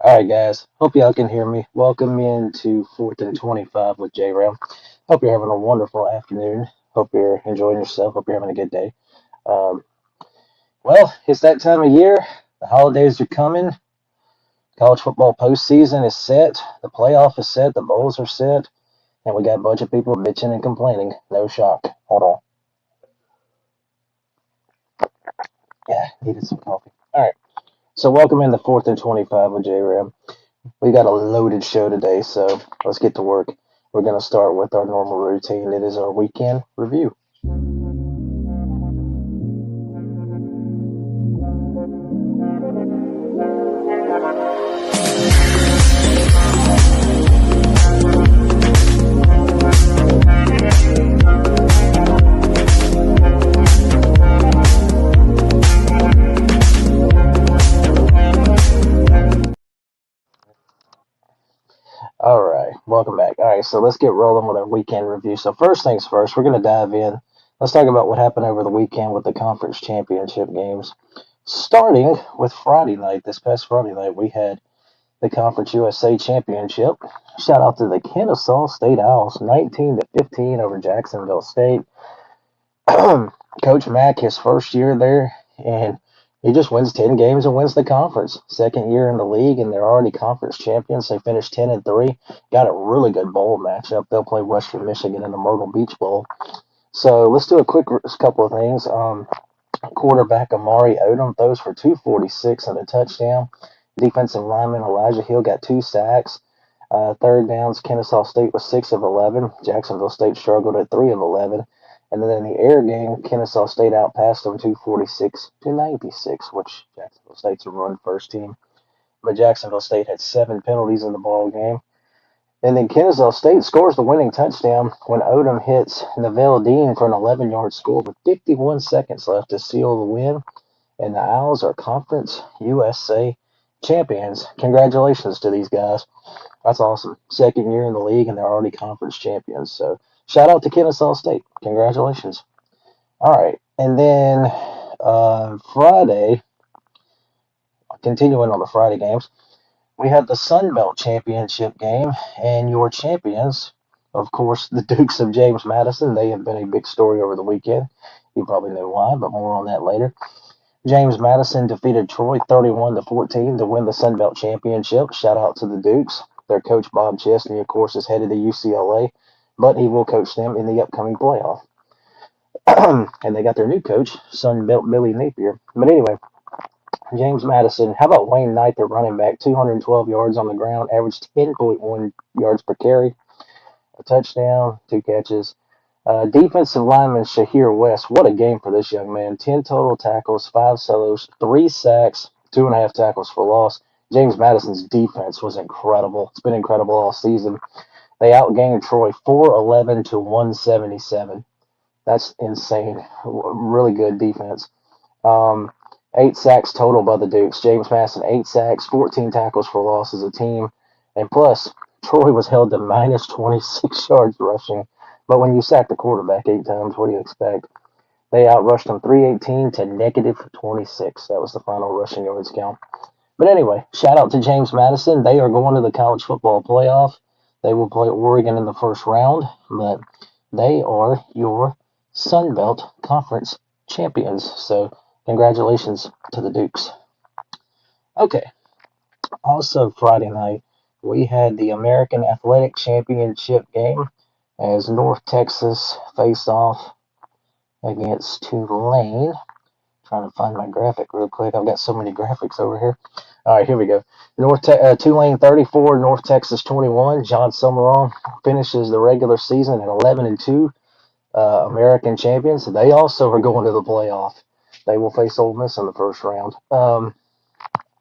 All right, guys. Hope y'all can hear me. Welcome into 4th and 25 with J Ram. Hope you're having a wonderful afternoon. Hope you're enjoying yourself. Hope you're having a good day. Um, well, it's that time of year. The holidays are coming. College football postseason is set. The playoff is set. The bowls are set. And we got a bunch of people bitching and complaining. No shock. Hold on. Yeah, needed some coffee. All right. So, welcome in the 4th and 25 with J Ram. We got a loaded show today, so let's get to work. We're going to start with our normal routine. It is our weekend review. All right, welcome back. All right, so let's get rolling with our weekend review. So, first things first, we're going to dive in. Let's talk about what happened over the weekend with the conference championship games. Starting with Friday night, this past Friday night, we had the Conference USA Championship. Shout out to the Kennesaw State Owls, 19-15 over Jacksonville State. Coach Mack, his first year there, and he just wins 10 games and wins the conference. Second year in the league, and they're already conference champions. They finished 10-3. Got a really good bowl matchup. They'll play Western Michigan in the Myrtle Beach Bowl. So let's do a quick couple of things. Quarterback Amari Odom throws for 246 and a touchdown. Defensive lineman Elijah Hill got 2 sacks. Third downs, Kennesaw State was 6 of 11. Jacksonville State struggled at 3 of 11. And then in the air game, Kennesaw State outpassed them 246-96, which Jacksonville State's a run first team. But Jacksonville State had 7 penalties in the ball game. And then Kennesaw State scores the winning touchdown when Odom hits Neville Dean for an 11-yard score with 51 seconds left to seal the win. And the Owls are Conference USA champions. Congratulations to these guys. That's awesome. Second year in the league, and they're already conference champions. So shout out to Kennesaw State. Congratulations. All right. And then Friday, continuing on the Friday games, we had the Sun Belt Championship game, and your champions, of course, the Dukes of James Madison. They have been a big story over the weekend. You probably know why, but more on that later. James Madison defeated Troy 31-14 to win the Sun Belt Championship. Shout out to the Dukes. Their coach Bob Chesney, of course, is headed to UCLA, but he will coach them in the upcoming playoff. And they got their new coach, Sun Belt Billy Napier. But anyway, James Madison. How about Wayne Knight, their running back, 212 yards on the ground, averaged 10.1 yards per carry, a touchdown, 2 catches. Defensive lineman Shahir West. What a game for this young man. 10 total tackles, 5 solos, 3 sacks, 2.5 tackles for loss. James Madison's defense was incredible. It's been incredible all season. They outgained Troy 411 to 177. That's insane. Really good defense. 8 sacks total by the Dukes. James Madison, 8 sacks, 14 tackles for loss as a team. And plus, Troy was held to minus 26 yards rushing. But when you sack the quarterback 8 times, what do you expect? They outrushed them 318 to negative 26. That was the final rushing yards count. But anyway, shout out to James Madison. They are going to the college football playoff. They will play Oregon in the first round, but they are your Sun Belt Conference champions. So congratulations to the Dukes. Okay. Also Friday night, we had the American Athletic Championship game as North Texas faced off against Tulane. Trying to find my graphic real quick. I've got so many graphics over here. All right, here we go. Tulane 34, North Texas 21. John Summerall finishes the regular season at 11-2. American champions. They also are going to the playoff. They will face Ole Miss in the first round.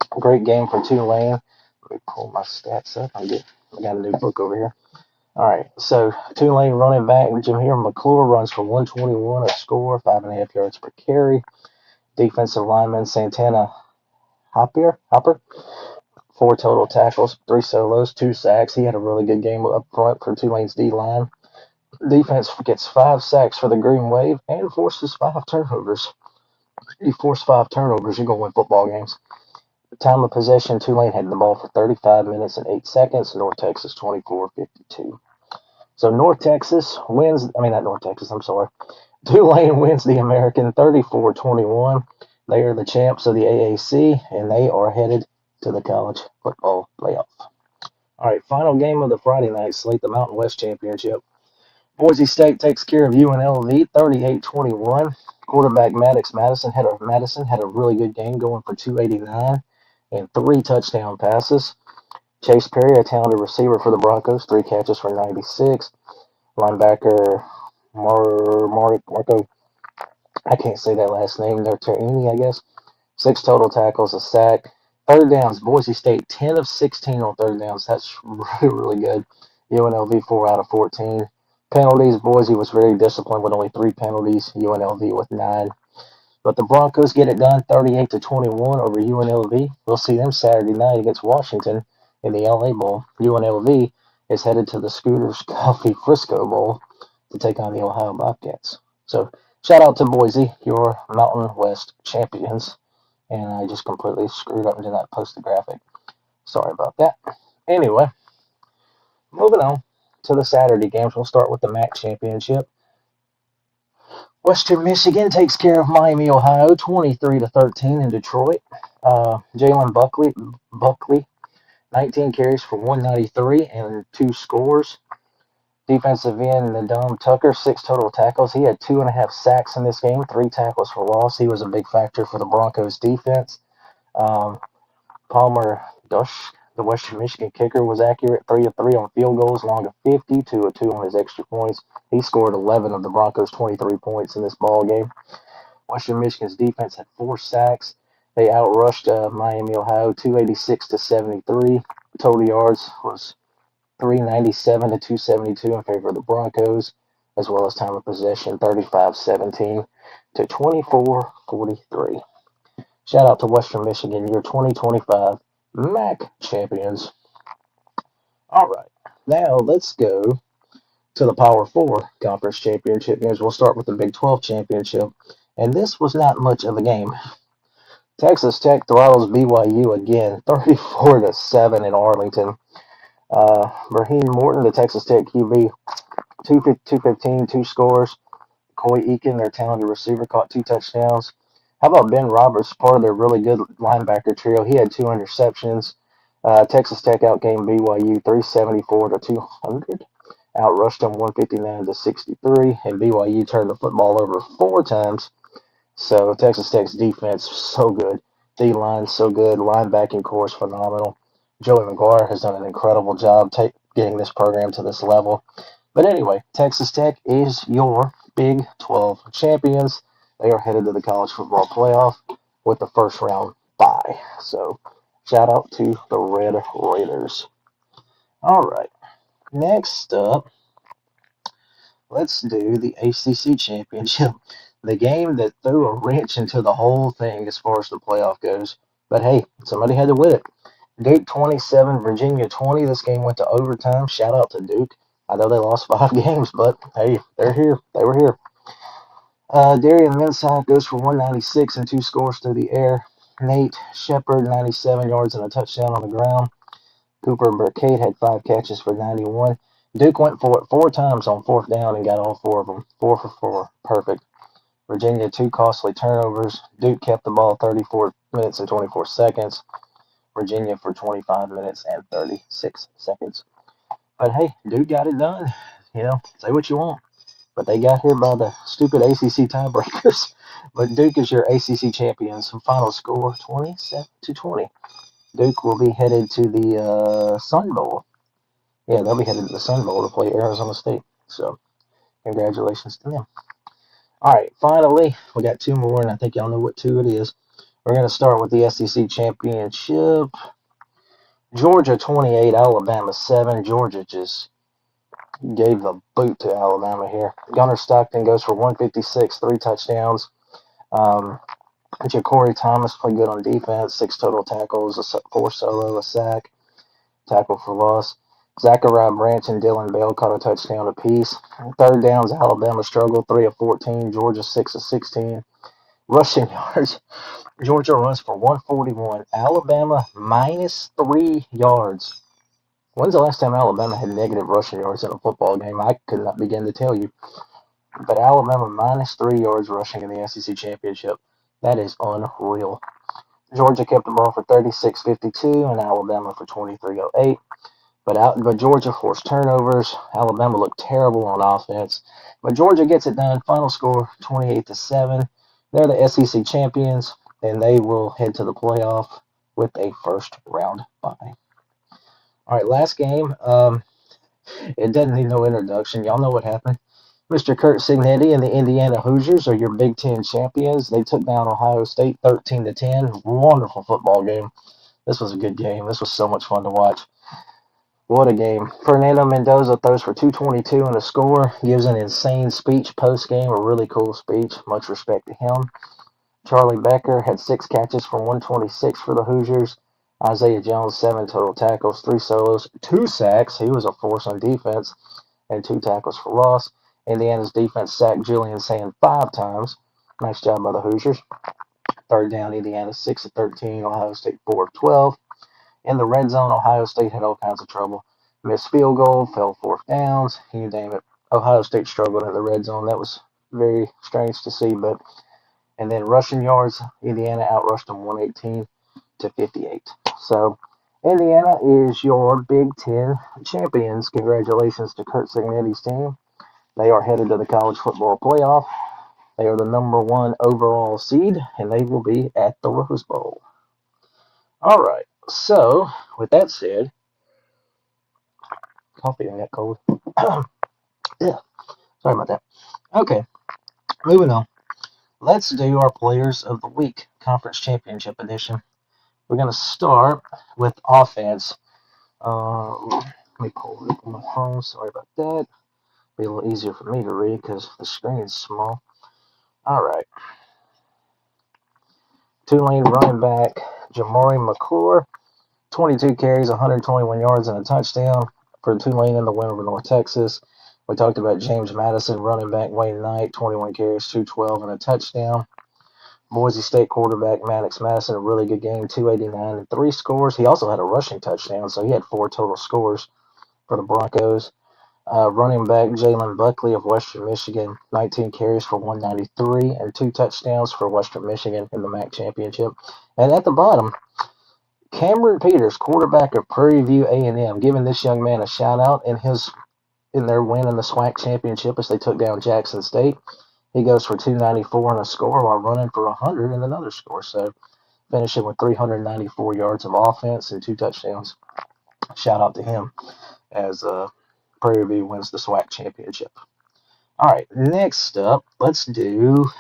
Great game for Tulane. Let me pull my stats up. I got a new book over here. All right, so Tulane running back Jameer McClure runs for 121, a score, 5.5 yards per carry. Defensive lineman Santana Hopper, 4 total tackles, 3 solos, 2 sacks. He had a really good game up front for Tulane's D line. Defense gets 5 sacks for the Green Wave and forces 5 turnovers. You force 5 turnovers, you're going to win football games. Time of possession, Tulane had the ball for 35 minutes and 8 seconds. North Texas 24-52. So North Texas wins. I mean, not North Texas. I'm sorry. Tulane wins the American 34-21. They are the champs of the AAC, and they are headed to the college football playoff. All right, final game of the Friday night slate, the Mountain West Championship. Boise State takes care of UNLV 38-21. Quarterback Madison had a really good game, going for 289 and 3 touchdown passes. Chase Perry, a talented receiver for the Broncos, 3 catches for 96. Linebacker Marco, I can't say that last name. They're Terini, I guess. 6 total tackles, a sack. Third downs, Boise State 10 of 16 on third downs. That's really, really good. UNLV 4 out of 14. Penalties, Boise was very disciplined with only 3 penalties. UNLV with 9. But the Broncos get it done 38-21 over UNLV. We'll see them Saturday night against Washington in the LA Bowl. UNLV is headed to the Scooters Coffee Frisco Bowl to take on the Ohio Bobcats. So shout out to Boise, your Mountain West champions. And I just completely screwed up and did not post the graphic. Sorry about that. Anyway, moving on to the Saturday games. We'll start with the MAC Championship. Western Michigan takes care of Miami, Ohio, 23-13 in Detroit. Jalen Buckley, 19 carries for 193 and 2 scores. Defensive end, Nadom Tucker, 6 total tackles. He had 2.5 sacks in this game, 3 tackles for loss. He was a big factor for the Broncos defense. Palmer Dush, the Western Michigan kicker, was accurate, 3 of 3 on field goals, long of 50, 2 of 2 on his extra points. He scored 11 of the Broncos' 23 points in this ball game. Western Michigan's defense had 4 sacks. They outrushed Miami, Ohio, 286-73. Total yards was 397-272 in favor of the Broncos, as well as time of possession, 35-17 to 24-43. Shout out to Western Michigan, your 2025 MAC champions. All right, now let's go to the Power 4 Conference Championship games. We'll start with the Big 12 Championship, and this was not much of a game. Texas Tech throttles BYU again, 34-7 in Arlington. Brahim Morton, the Texas Tech QB, 215, 2 scores. Coy Eakin, their talented receiver, caught 2 touchdowns. How about Ben Roberts, part of their really good linebacker trio? He had 2 interceptions. Texas Tech outgained BYU 374-200. Outrushed them 159-63, and BYU turned the football over 4 times. So Texas Tech's defense so good, D-line so good, linebacking core is phenomenal. Joey McGuire has done an incredible job getting this program to this level. But anyway, Texas Tech is your Big 12 champions. They are headed to the college football playoff with the first round bye. So shout out to the Red Raiders. All right, next up, let's do the ACC championship. The game that threw a wrench into the whole thing as far as the playoff goes. But hey, somebody had to win it. Duke 27, Virginia 20. This game went to overtime. Shout out to Duke. I know they lost 5 games, but hey, they're here. They were here. Darian Mensah goes for 196 and 2 scores through the air. Nate Shepard, 97 yards and a touchdown on the ground. Cooper Burkett had 5 catches for 91. Duke went for it 4 times on 4th down and got all 4 of them. 4 for 4. Perfect. Virginia, 2 costly turnovers. Duke kept the ball 34 minutes and 24 seconds. Virginia for 25 minutes and 36 seconds. But hey, Duke got it done. You know, say what you want. But they got here by the stupid ACC tiebreakers. But Duke is your ACC champions. Final score 27-20. Duke will be headed to the Sun Bowl. Yeah, they'll be headed to the Sun Bowl to play Arizona State. So, congratulations to them. All right, finally, we got 2 more, and I think y'all know what 2 it is. We're going to start with the SEC Championship. Georgia 28, Alabama 7. Georgia just gave the boot to Alabama here. Gunnar Stockton goes for 156, 3 touchdowns. Ja'Cory Thomas played good on defense, 6 total tackles, 4 solo, a sack, tackle for loss. Zachariah Branch and Dylan Bell caught a touchdown apiece. Third downs, Alabama struggled, 3 of 14. Georgia 6 of 16. Rushing yards. Georgia runs for 141. Alabama -3 yards. When's the last time Alabama had negative rushing yards in a football game? I could not begin to tell you. But Alabama -3 yards rushing in the SEC championship. That is unreal. Georgia kept the ball for 36-52 and Alabama for 23-08. But Georgia forced turnovers. Alabama looked terrible on offense. But Georgia gets it done. Final score 28-7. They're the SEC champions, and they will head to the playoff with a first round bye. All right, last game. It doesn't need no introduction. Y'all know what happened. Mr. Kurt Cignetti and the Indiana Hoosiers are your Big Ten champions. They took down Ohio State 13-10. Wonderful football game. This was a good game. This was so much fun to watch. What a game. Fernando Mendoza throws for 222 and a score. Gives an insane speech post-game, a really cool speech. Much respect to him. Charlie Becker had 6 catches for 126 for the Hoosiers. Isaiah Jones, 7 total tackles, 3 solos, 2 sacks. He was a force on defense, and 2 tackles for loss. Indiana's defense sacked Julian Sand 5 times. Nice job by the Hoosiers. Third down, Indiana 6-13, Ohio State 4-12. In the red zone, Ohio State had all kinds of trouble. Missed field goal, fell 4th downs, you name it. Ohio State struggled in the red zone. That was very strange to see. And then rushing yards, Indiana outrushed them 118-58. So Indiana is your Big Ten champions. Congratulations to Kurt Cignetti's team. They are headed to the college football playoff. They are the #1 overall seed, and they will be at the Rose Bowl. All right. So, with that said, coffee got cold. Yeah, sorry about that. Okay, moving on. Let's do our Players of the Week, Conference Championship Edition. We're going to start with offense. Let me pull it up on my phone. Sorry about that. Be a little easier for me to read because the screen is small. All right. Tulane running back Jamari McClure, 22 carries, 121 yards, and a touchdown for Tulane in the win over North Texas. We talked about James Madison, running back Wayne Knight, 21 carries, 212, and a touchdown. Boise State quarterback Maddox Madison, a really good game, 289 and 3 scores. He also had a rushing touchdown, so he had 4 total scores for the Broncos. Running back Jalen Buckley of Western Michigan, 19 carries for 193 and 2 touchdowns for Western Michigan in the MAC championship. And at the bottom, Cameron Peters, quarterback of Prairie View A&M, giving this young man a shout out in their win in the SWAC championship as they took down Jackson State. He goes for 294 and a score while running for 100 and another score. So finishing with 394 yards of offense and 2 touchdowns. Shout out to him as Prairie View wins the SWAC championship. All right, next up, let's do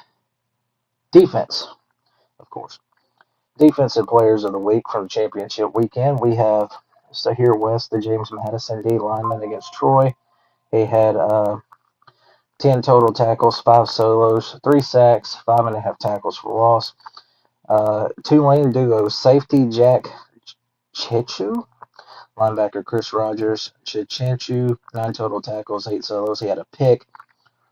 defense, of course. Defensive players of the week from championship weekend. We have Sahir West, the James Madison D lineman against Troy. He had 10 total tackles, 5 solos, 3 sacks, 5.5 tackles for loss. Tulane duo safety Jack Chichu, linebacker Chris Rogers, Chichenchu, 9 total tackles, 8 solos. He had a pick.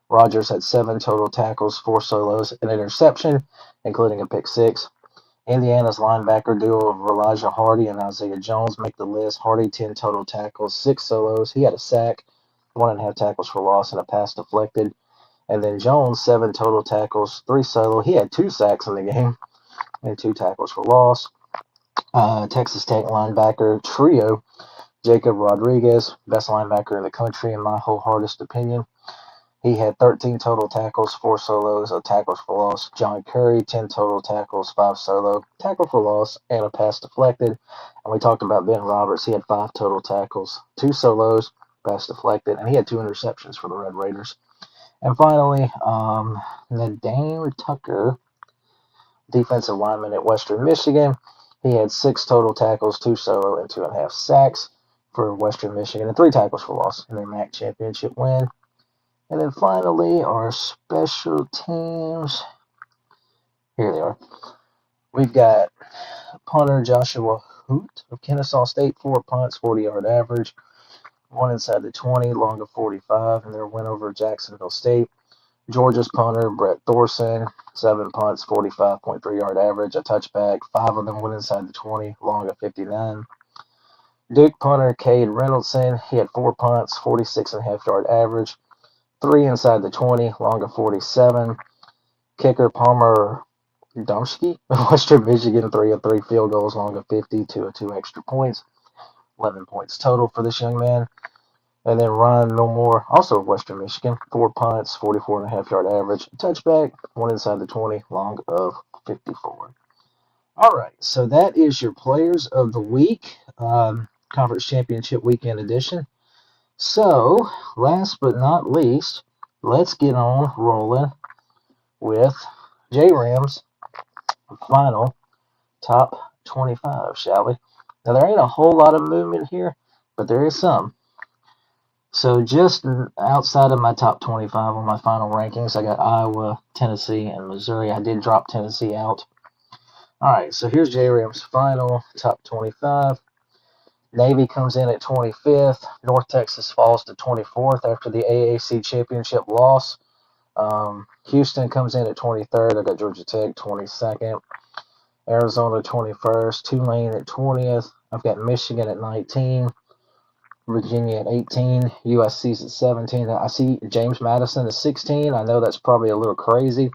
Rogers had 7 total tackles, 4 solos, an interception, including a pick 6. Indiana's linebacker duo of Elijah Hardy and Isaiah Jones make the list. Hardy, 10 total tackles, 6 solos. He had a sack, 1.5 tackles for loss, and a pass deflected. And then Jones, 7 total tackles, 3 solo. He had 2 sacks in the game and 2 tackles for loss. Texas Tech linebacker trio, Jacob Rodriguez, best linebacker in the country in my wholehearted opinion. He had 13 total tackles, 4 solos, a tackle for loss. John Curry, 10 total tackles, 5 solo, tackle for loss, and a pass deflected. And we talked about Ben Roberts. He had 5 total tackles, 2 solos, pass deflected, and he had 2 interceptions for the Red Raiders. And finally, Nadine Tucker, defensive lineman at Western Michigan. He had 6 total tackles, 2 solo, and 2.5 sacks for Western Michigan, and 3 tackles for loss in their MAC championship win. And then finally, our special teams. Here they are. We've got punter Joshua Hoot of Kennesaw State, 4 punts, 40-yard average, 1 inside the 20, long of 45, in their win over Jacksonville State. Georgia's punter, Brett Thorson, 7 punts, 45.3 yard average, a touchback. 5 of them went inside the 20, long of 59. Duke punter, Cade Reynoldson, he had 4 punts, 46.5 yard average, 3 inside the 20, long of 47. Kicker Palmer Domsky, Western Michigan, 3 of 3 field goals, long of 50, 2 of 2 extra points, 11 points total for this young man. And then Ryan Milmore, also of Western Michigan, 4 punts, 44.5 yard average, touchback, 1 inside the 20, long of 54. All right, so that is your players of the week, Conference Championship Weekend edition. So, last but not least, let's get on rolling with J-Rams final top 25, shall we? Now, there ain't a whole lot of movement here, but there is some. So, just outside of my top 25 on my final rankings, I got Iowa, Tennessee, and Missouri. I did drop Tennessee out. All right, so here's J-Rams final top 25. Navy comes in at 25th. North Texas falls to 24th after the AAC championship loss. Houston comes in at 23rd. I got Georgia Tech 22nd. Arizona 21st. Tulane at 20th. I've got Michigan at 19. Virginia at 18. USC's at 17. I see James Madison at 16. I know that's probably a little crazy,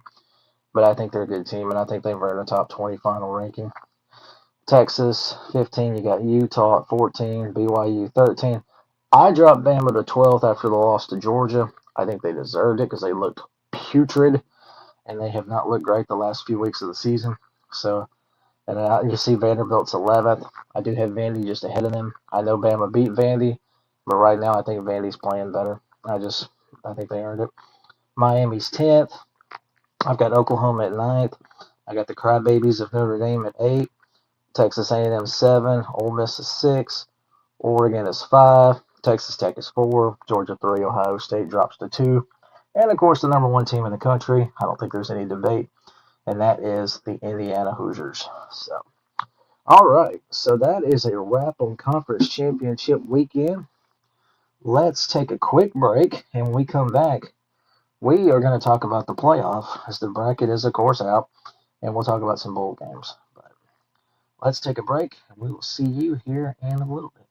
but I think they're a good team, and I think they've earned a top 20 final ranking. Texas 15, you got Utah at 14, BYU 13. I dropped Bama to 12th after the loss to Georgia. I think they deserved it because they looked putrid, and they have not looked great the last few weeks of the season. So, and you see Vanderbilt's 11th. I do have Vandy just ahead of them. I know Bama beat Vandy, but right now I think Vandy's playing better. I think they earned it. Miami's 10th. I've got Oklahoma at 9th. I got the Crybabies of Notre Dame at 8. Texas A&M 7, Ole Miss is 6, Oregon is 5, Texas Tech is 4, Georgia 3, Ohio State drops to 2, and of course the number 1 team in the country, I don't think there's any debate, and that is the Indiana Hoosiers. So, all right, so that is a wrap on Conference Championship Weekend. Let's take a quick break, and when we come back, we are going to talk about the playoff, as the bracket is of course out, and we'll talk about some bowl games. Let's take a break, and we will see you here in a little bit.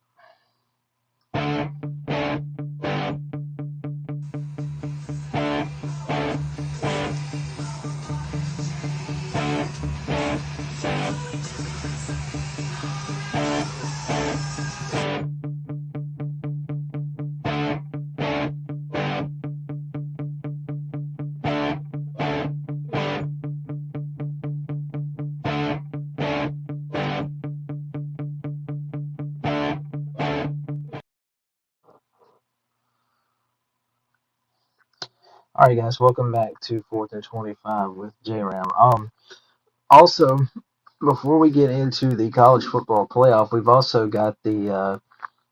All right, guys, welcome back to 4th and 25 with J-Ram. Also, before we get into the college football playoff, we've also got the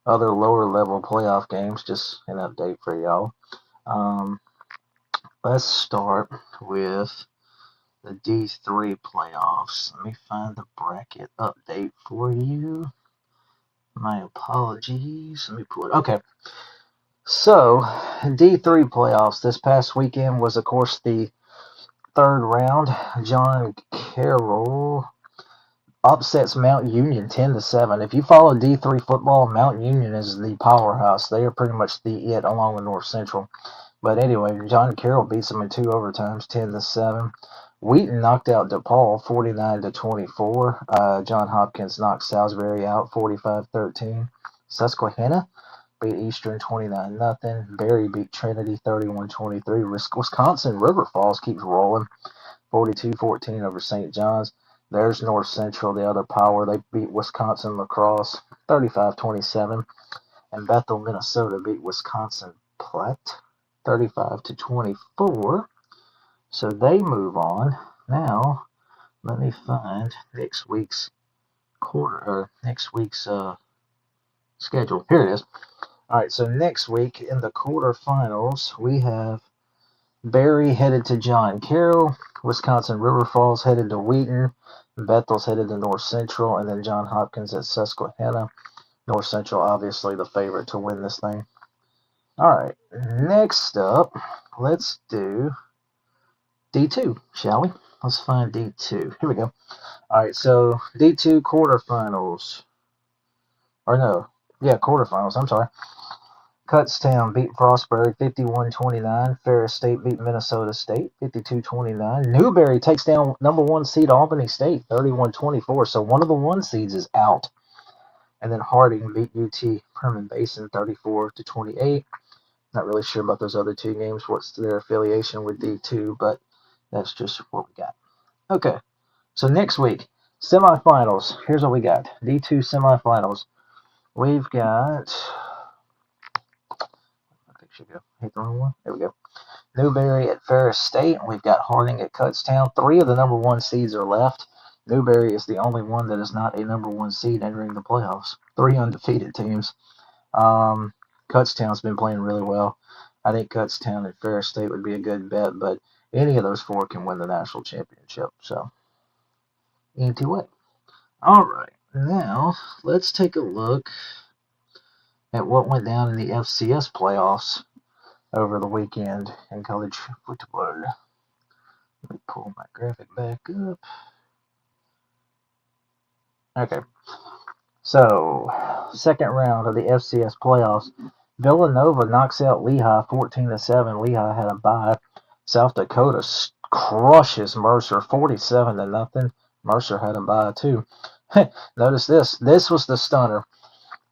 other lower level playoff games. Just an update for y'all. Let's start with the D3 playoffs. Let me find the bracket update for you. My apologies. Let me pull it. Okay. So, D3 playoffs this past weekend was, of course, the 3rd round. John Carroll upsets Mount Union 10-7. If you follow D3 football, Mount Union is the powerhouse. They are pretty much the it along with North Central. But anyway, John Carroll beats them in 2 overtimes, 10-7. Wheaton knocked out DePaul 49-24. John Hopkins knocked Salisbury out 45-13. Susquehanna beat Eastern 29-0. Berry beat Trinity 31-23. Wisconsin River Falls keeps rolling 42-14 over St. John's. There's North Central, the other power. They beat Wisconsin La Crosse 35-27. And Bethel, Minnesota beat Wisconsin Platte 35-24. So they move on. Now, let me find next week's schedule. Here it is. All right, so next week in the quarterfinals, we have Berry headed to John Carroll, Wisconsin River Falls headed to Wheaton, Bethel's headed to North Central, and then John Hopkins at Susquehanna. North Central, obviously the favorite to win this thing. All right, next up, let's do D2, shall we? Let's find D2. Here we go. All right, so D2 quarterfinals. Or no, yeah, quarterfinals. I'm sorry. Kutztown beat Frostburg 51-29. Ferris State beat Minnesota State 52-29. Newberry takes down number 1 seed Albany State 31-24. So one of the 1 seeds is out. And then Harding beat UT Permian Basin 34-28. Not really sure about those other 2 games, what's their affiliation with D2, but that's just what we got. Okay, so next week, semifinals. Here's what we got. D2 semifinals. We've got, I think should go hit the wrong one. There we go. Newberry at Ferris State. We've got Harding at Kutztown. 3 of the number 1 seeds are left. Newberry is the only one that is not a number 1 seed entering the playoffs. 3 undefeated teams. Kutztown's been playing really well. I think Kutztown and Ferris State would be a good bet, but any of those 4 can win the national championship. So, into it. All right, now let's take a look at what went down in the FCS playoffs over the weekend in college football. Let me pull my graphic back up. Okay, so second round of the FCS playoffs. Villanova knocks out Lehigh 14-7. Lehigh had a bye. South Dakota crushes Mercer 47-0. Mercer had a bye too. Notice this. This was the stunner.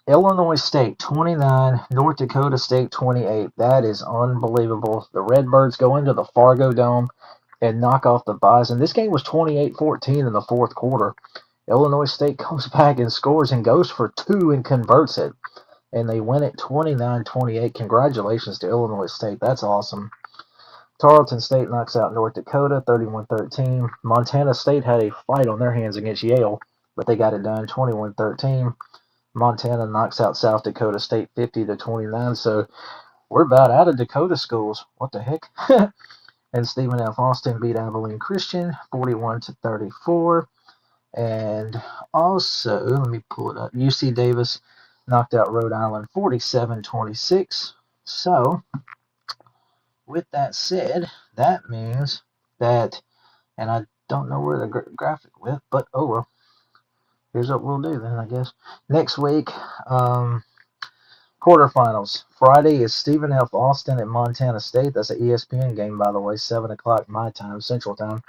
Illinois State 29, North Dakota State 28. That is unbelievable. The Redbirds go into the Fargo Dome and knock off the Bison. This game was 28-14 in the 4th quarter. Illinois State comes back and scores and goes for 2 and converts it. And they win it 29-28. Congratulations to Illinois State. That's awesome. Tarleton State knocks out North Dakota 31-13. Montana State had a fight on their hands against Yale, but they got it done 21-13. Montana knocks out South Dakota State 50-29. So we're about out of Dakota schools. What the heck? And Stephen F. Austin beat Abilene Christian 41-34. And also, let me pull it up. UC Davis knocked out Rhode Island 47-26. So, with that said, that means that, and I don't know where the graphic went, but oh well. Here's what we'll do then, I guess. Next week, quarterfinals. Friday is Stephen F. Austin at Montana State. That's an ESPN game, by the way, 7 o'clock my time, Central Time.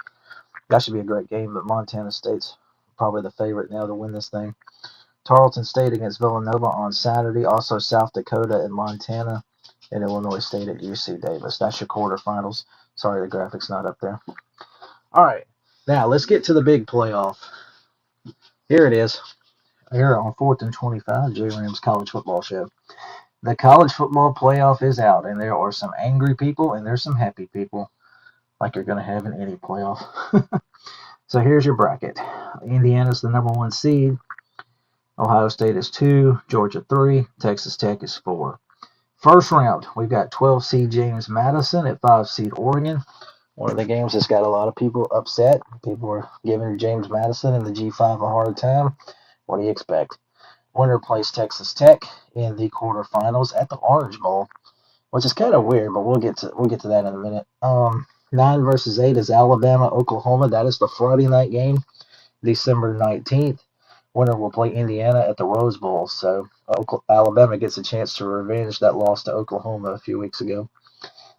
That should be a great game, but Montana State's probably the favorite now to win this thing. Tarleton State against Villanova on Saturday. Also South Dakota at Montana, and Illinois State at UC Davis. That's your quarterfinals. Sorry, the graphic's not up there. All right, now let's get to the big playoff. Here it is. Here on 4th and 25, J Rams College Football Show. The college football playoff is out, and there are some angry people and there's some happy people, like you're going to have in any playoff. So here's your bracket. Indiana's the number 1 seed. Ohio State is 2. Georgia 3. Texas Tech is 4. First round, we've got 12 seed James Madison at 5 seed Oregon. One of the games that's got a lot of people upset. People are giving James Madison and the G5 a hard time. What do you expect? Winner plays Texas Tech in the quarterfinals at the Orange Bowl, which is kind of weird, but we'll get to that in a minute. 9 versus 8 is Alabama, Oklahoma. That is the Friday night game, December 19th. Winner will play Indiana at the Rose Bowl. So Alabama gets a chance to revenge that loss to Oklahoma a few weeks ago.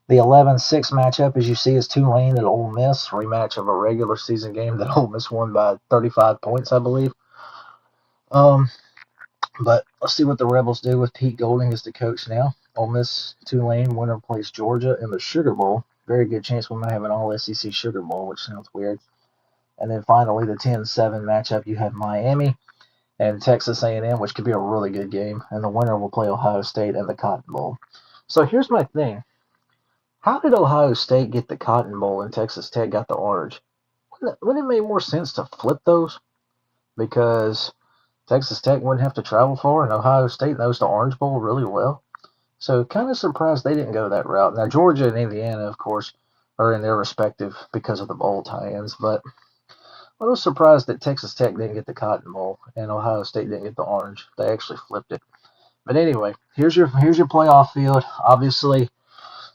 The 11-6 matchup, as you see, is Tulane at Ole Miss. Rematch of a regular season game that Ole Miss won by 35 points, I believe. But let's see what the Rebels do with Pete Golding as the coach now. Ole Miss, Tulane, winner plays Georgia in the Sugar Bowl. Very good chance we might have an all-SEC Sugar Bowl, which sounds weird. And then finally, the 10-7 matchup, you have Miami and Texas A&M, which could be a really good game. And the winner will play Ohio State in the Cotton Bowl. So here's my thing. How did Ohio State get the Cotton Bowl and Texas Tech got the Orange? Wouldn't it make more sense to flip those? Because Texas Tech wouldn't have to travel far, and Ohio State knows the Orange Bowl really well. So kind of surprised they didn't go that route. Now, Georgia and Indiana, of course, are in their respective because of the bowl tie-ins, but I was surprised that Texas Tech didn't get the Cotton Bowl and Ohio State didn't get the Orange. They actually flipped it. But anyway, here's your playoff field. Obviously,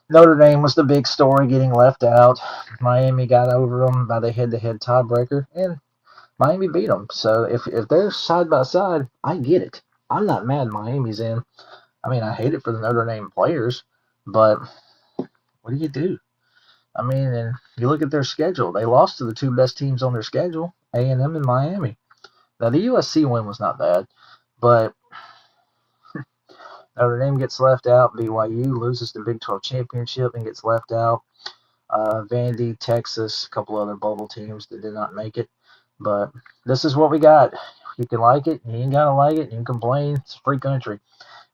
Notre Dame was the big story getting left out. Miami got over them by the head-to-head tiebreaker, and Miami beat them. So if they're side by side, I get it. I'm not mad Miami's in. I mean, I hate it for the Notre Dame players, but what do you do? I mean, and you look at their schedule. They lost to the two best teams on their schedule, A&M and Miami. Now, the USC win was not bad, but Notre Dame gets left out. BYU loses the Big 12 championship and gets left out. Vandy, Texas, a couple other bubble teams that did not make it. But this is what we got. You can like it, you ain't gotta like it, you can complain. It's a free country.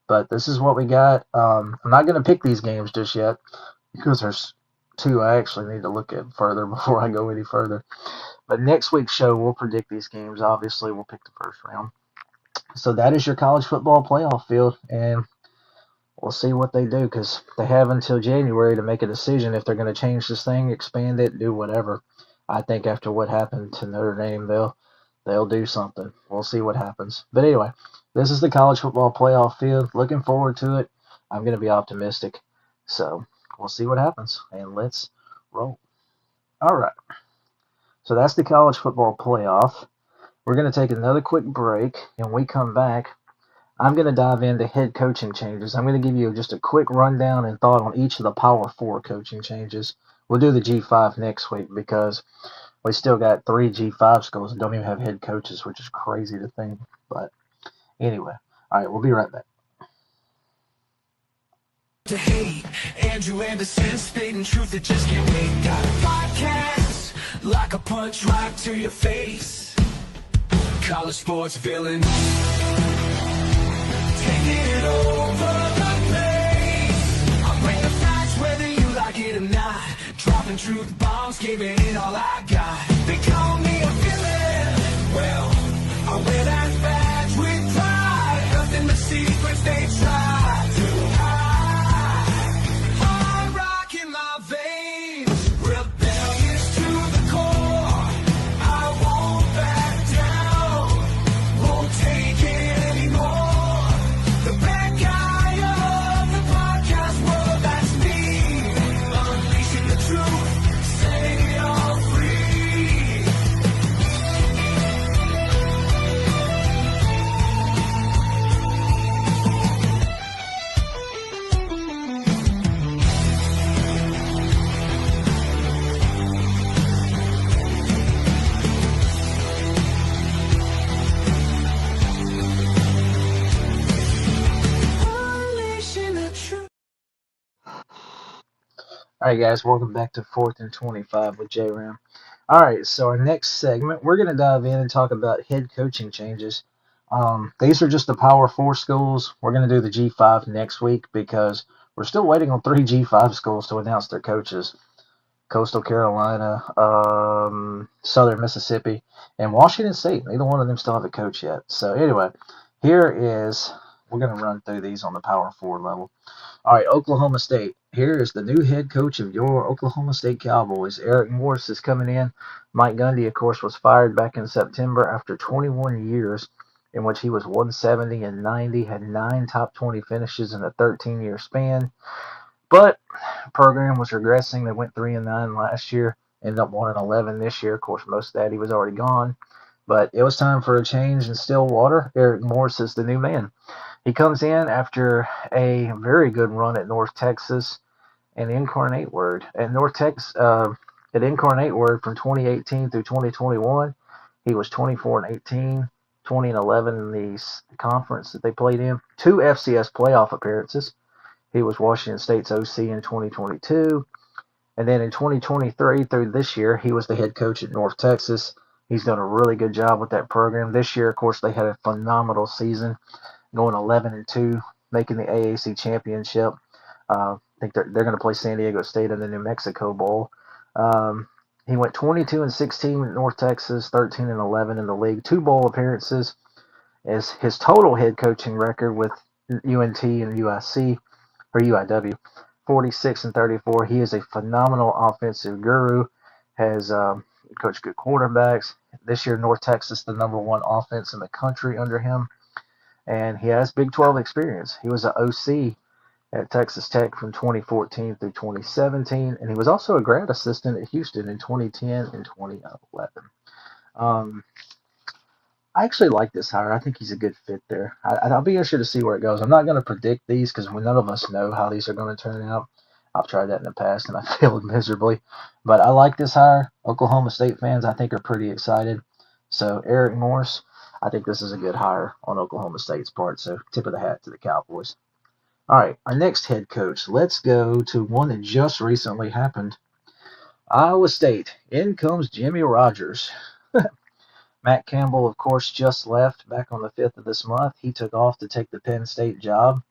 But this is what we got. I'm not gonna pick these games just yet because there's two I actually need to look at further before I go any further. But next week's show, we'll predict these games. Obviously, we'll pick the first round. So that is your college football playoff field, and we'll see what they do because they have until January to make a decision if they're going to change this thing, expand it, do whatever. I think after what happened to Notre Dame, they'll do something. We'll see what happens. But anyway, this is the college football playoff field. Looking forward to it. I'm going to be optimistic. So we'll see what happens, and let's roll. All right. So that's the college football playoff. We're going to take another quick break, and when we come back, I'm going to dive into head coaching changes. I'm going to give you just a quick rundown and thought on each of the Power 4 coaching changes. We'll do the G5 next week because we still got 3 G5 schools that don't even have head coaches, which is crazy to think. But anyway, all right, we'll be right back. To hate Andrew Anderson spitting truth that just can't wait. Got a podcast like a punch right to your face. College sports villain taking it over the place. I bring the facts whether you like it or not. Dropping truth bombs, giving it all I got. They call me a villain. Well, I wear that badge with pride. Nothing but secrets they try to hide. Hard rock in my veins, rebellious to the core. I won't back down, won't take it anymore. The bad guy of the podcast world, that's me. Unleashing the truth, setting it all free. Unleashing the truth. All right, guys, welcome back to 4th and 25 with J-Ram. All right, so our next segment, we're going to dive in and talk about head coaching changes. These are just the Power 4 schools. We're going to do the G5 next week because we're still waiting on 3 G5 schools to announce their coaches. Coastal Carolina, Southern Mississippi, and Washington State. Neither one of them still have a coach yet. So anyway, we're going to run through these on the Power 4 level. All right, Oklahoma State. Here is the new head coach of your Oklahoma State Cowboys. Eric Morris is coming in. Mike Gundy, of course, was fired back in September after 21 years in which he was 170 and 90, had 9 top 20 finishes in a 13-year span. But the program was regressing. They went 3-9 last year, ended up 1-11 this year. Of course, most of that he was already gone. But it was time for a change in Stillwater. Eric Morris is the new man. He comes in after a very good run at North Texas and Incarnate Word. At Incarnate Word from 2018 through 2021, he was 24-18, 20-11 in the conference that they played in. 2 FCS playoff appearances. He was Washington State's OC in 2022. And then in 2023 through this year, he was the head coach at North Texas. He's done a really good job with that program. This year, of course, they had a phenomenal season, going 11-2, making the AAC championship. I think they're going to play San Diego State in the New Mexico Bowl. He went 22-16 at North Texas, 13-11 in the league, 2 bowl appearances. Is his total head coaching record with UNT and UIC or UIW, 46-34. He is a phenomenal offensive guru. Has coached good quarterbacks. This year, North Texas, the number 1 offense in the country under him. And he has Big 12 experience. He was an OC at Texas Tech from 2014 through 2017, and he was also a grad assistant at Houston in 2010 and 2011. Um, I actually like this hire. I think he's a good fit there. I'll be interested to see where it goes. I'm not going to predict these because none of us know how these are going to turn out. I've tried that in the past and I failed miserably. But I like this hire. Oklahoma State fans, I think, are pretty excited. So, Eric Morris, I think this is a good hire on Oklahoma State's part. So, tip of the hat to the Cowboys. All right, our next head coach. Let's go to one that just recently happened. Iowa State. In comes Jimmy Rogers. Matt Campbell, of course, just left back on the 5th of this month. He took off to take the Penn State job.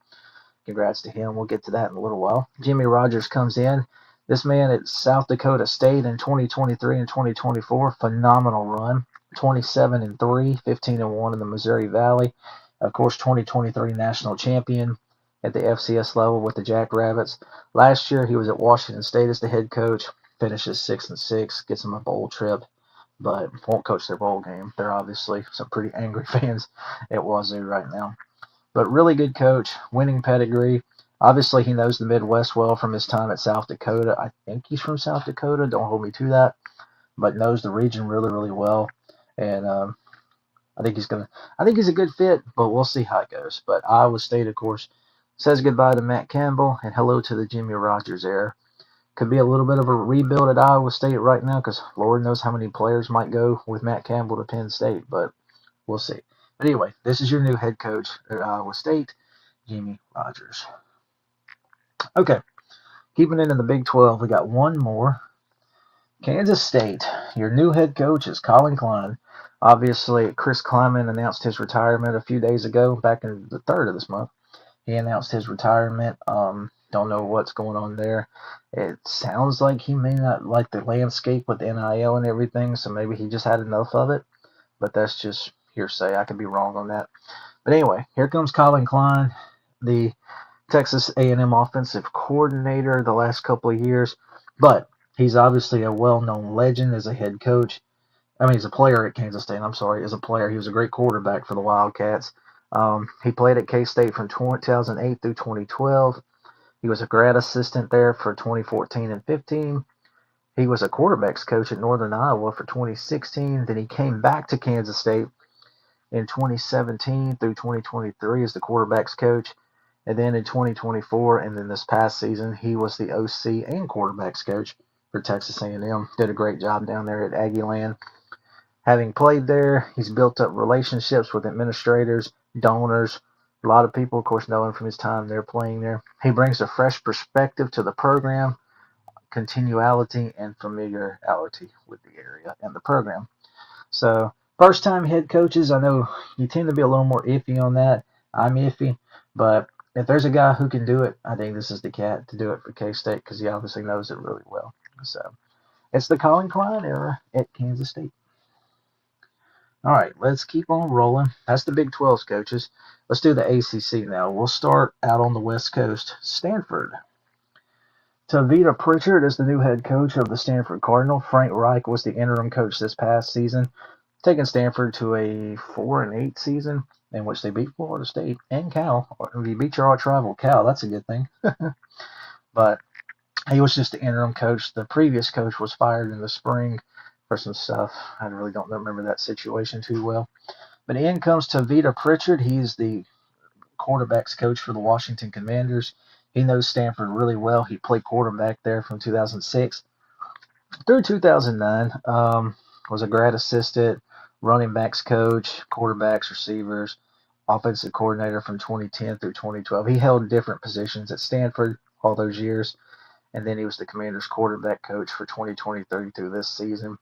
Congrats to him. We'll get to that in a little while. Jimmy Rogers comes in. This man at South Dakota State in 2023 and 2024, phenomenal run. 27-3, 15-1 in the Missouri Valley. Of course, 2023 national champion at the FCS level with the Jackrabbits. Last year, he was at Washington State as the head coach. Finishes 6-6, gets him a bowl trip, but won't coach their bowl game. They're obviously some pretty angry fans at Wazoo right now. But really good coach, winning pedigree. Obviously, he knows the Midwest well from his time at South Dakota. I think he's from South Dakota. Don't hold me to that, but knows the region really, really well. And I think he's a good fit, but we'll see how it goes. But Iowa State, of course, says goodbye to Matt Campbell and hello to the Jimmy Rogers era. Could be a little bit of a rebuild at Iowa State right now because Lord knows how many players might go with Matt Campbell to Penn State, but we'll see. But anyway, this is your new head coach at Iowa State, Jimmy Rogers. Okay, keeping it in the Big 12, we got one more. Kansas State, your new head coach is Colin Klein. Obviously, Chris Klieman announced his retirement a few days ago, back in the 3rd of this month. He announced his retirement. Don't know what's going on there. It sounds like he may not like the landscape with NIL and everything, so maybe he just had enough of it. But that's just hearsay. I could be wrong on that. But anyway, here comes Colin Klein, the Texas A&M offensive coordinator the last couple of years. But he's obviously a well-known legend as a head coach. I mean, he's a player at Kansas State. I'm sorry, as a player. He was a great quarterback for the Wildcats. He played at K-State from 2008 through 2012. He was a grad assistant there for 2014 and 15. He was a quarterbacks coach at Northern Iowa for 2016. Then he came back to Kansas State in 2017 through 2023 as the quarterbacks coach. And then in 2024 and then this past season, he was the OC and quarterbacks coach for Texas A&M. Did a great job down there at Aggieland. Having played there, he's built up relationships with administrators, donors. A lot of people, of course, know him from his time there playing there. He brings a fresh perspective to the program, continuality, and familiarity with the area and the program. So, first-time head coaches, I know you tend to be a little more iffy on that. I'm iffy, but if there's a guy who can do it, I think this is the cat to do it for K-State because he obviously knows it really well. So, it's the Colin Klein era at Kansas State. All right, let's keep on rolling. That's the Big 12's coaches. Let's do the ACC now. We'll start out on the West Coast. Stanford. Tavita Pritchard is the new head coach of the Stanford Cardinal. Frank Reich was the interim coach this past season, taking Stanford to a 4-8 season in which they beat Florida State and Cal. If you beat your arch rival Cal, that's a good thing. But he was just the interim coach. The previous coach was fired in the spring for some stuff. I really don't remember that situation too well. But in comes Tavita Pritchard. He's the quarterbacks coach for the Washington Commanders. He knows Stanford really well. He played quarterback there from 2006 through 2009. Was a grad assistant, running backs coach, quarterbacks, receivers, offensive coordinator from 2010 through 2012. He held different positions at Stanford all those years. And then he was the Commanders' quarterback coach for 2023 through this season.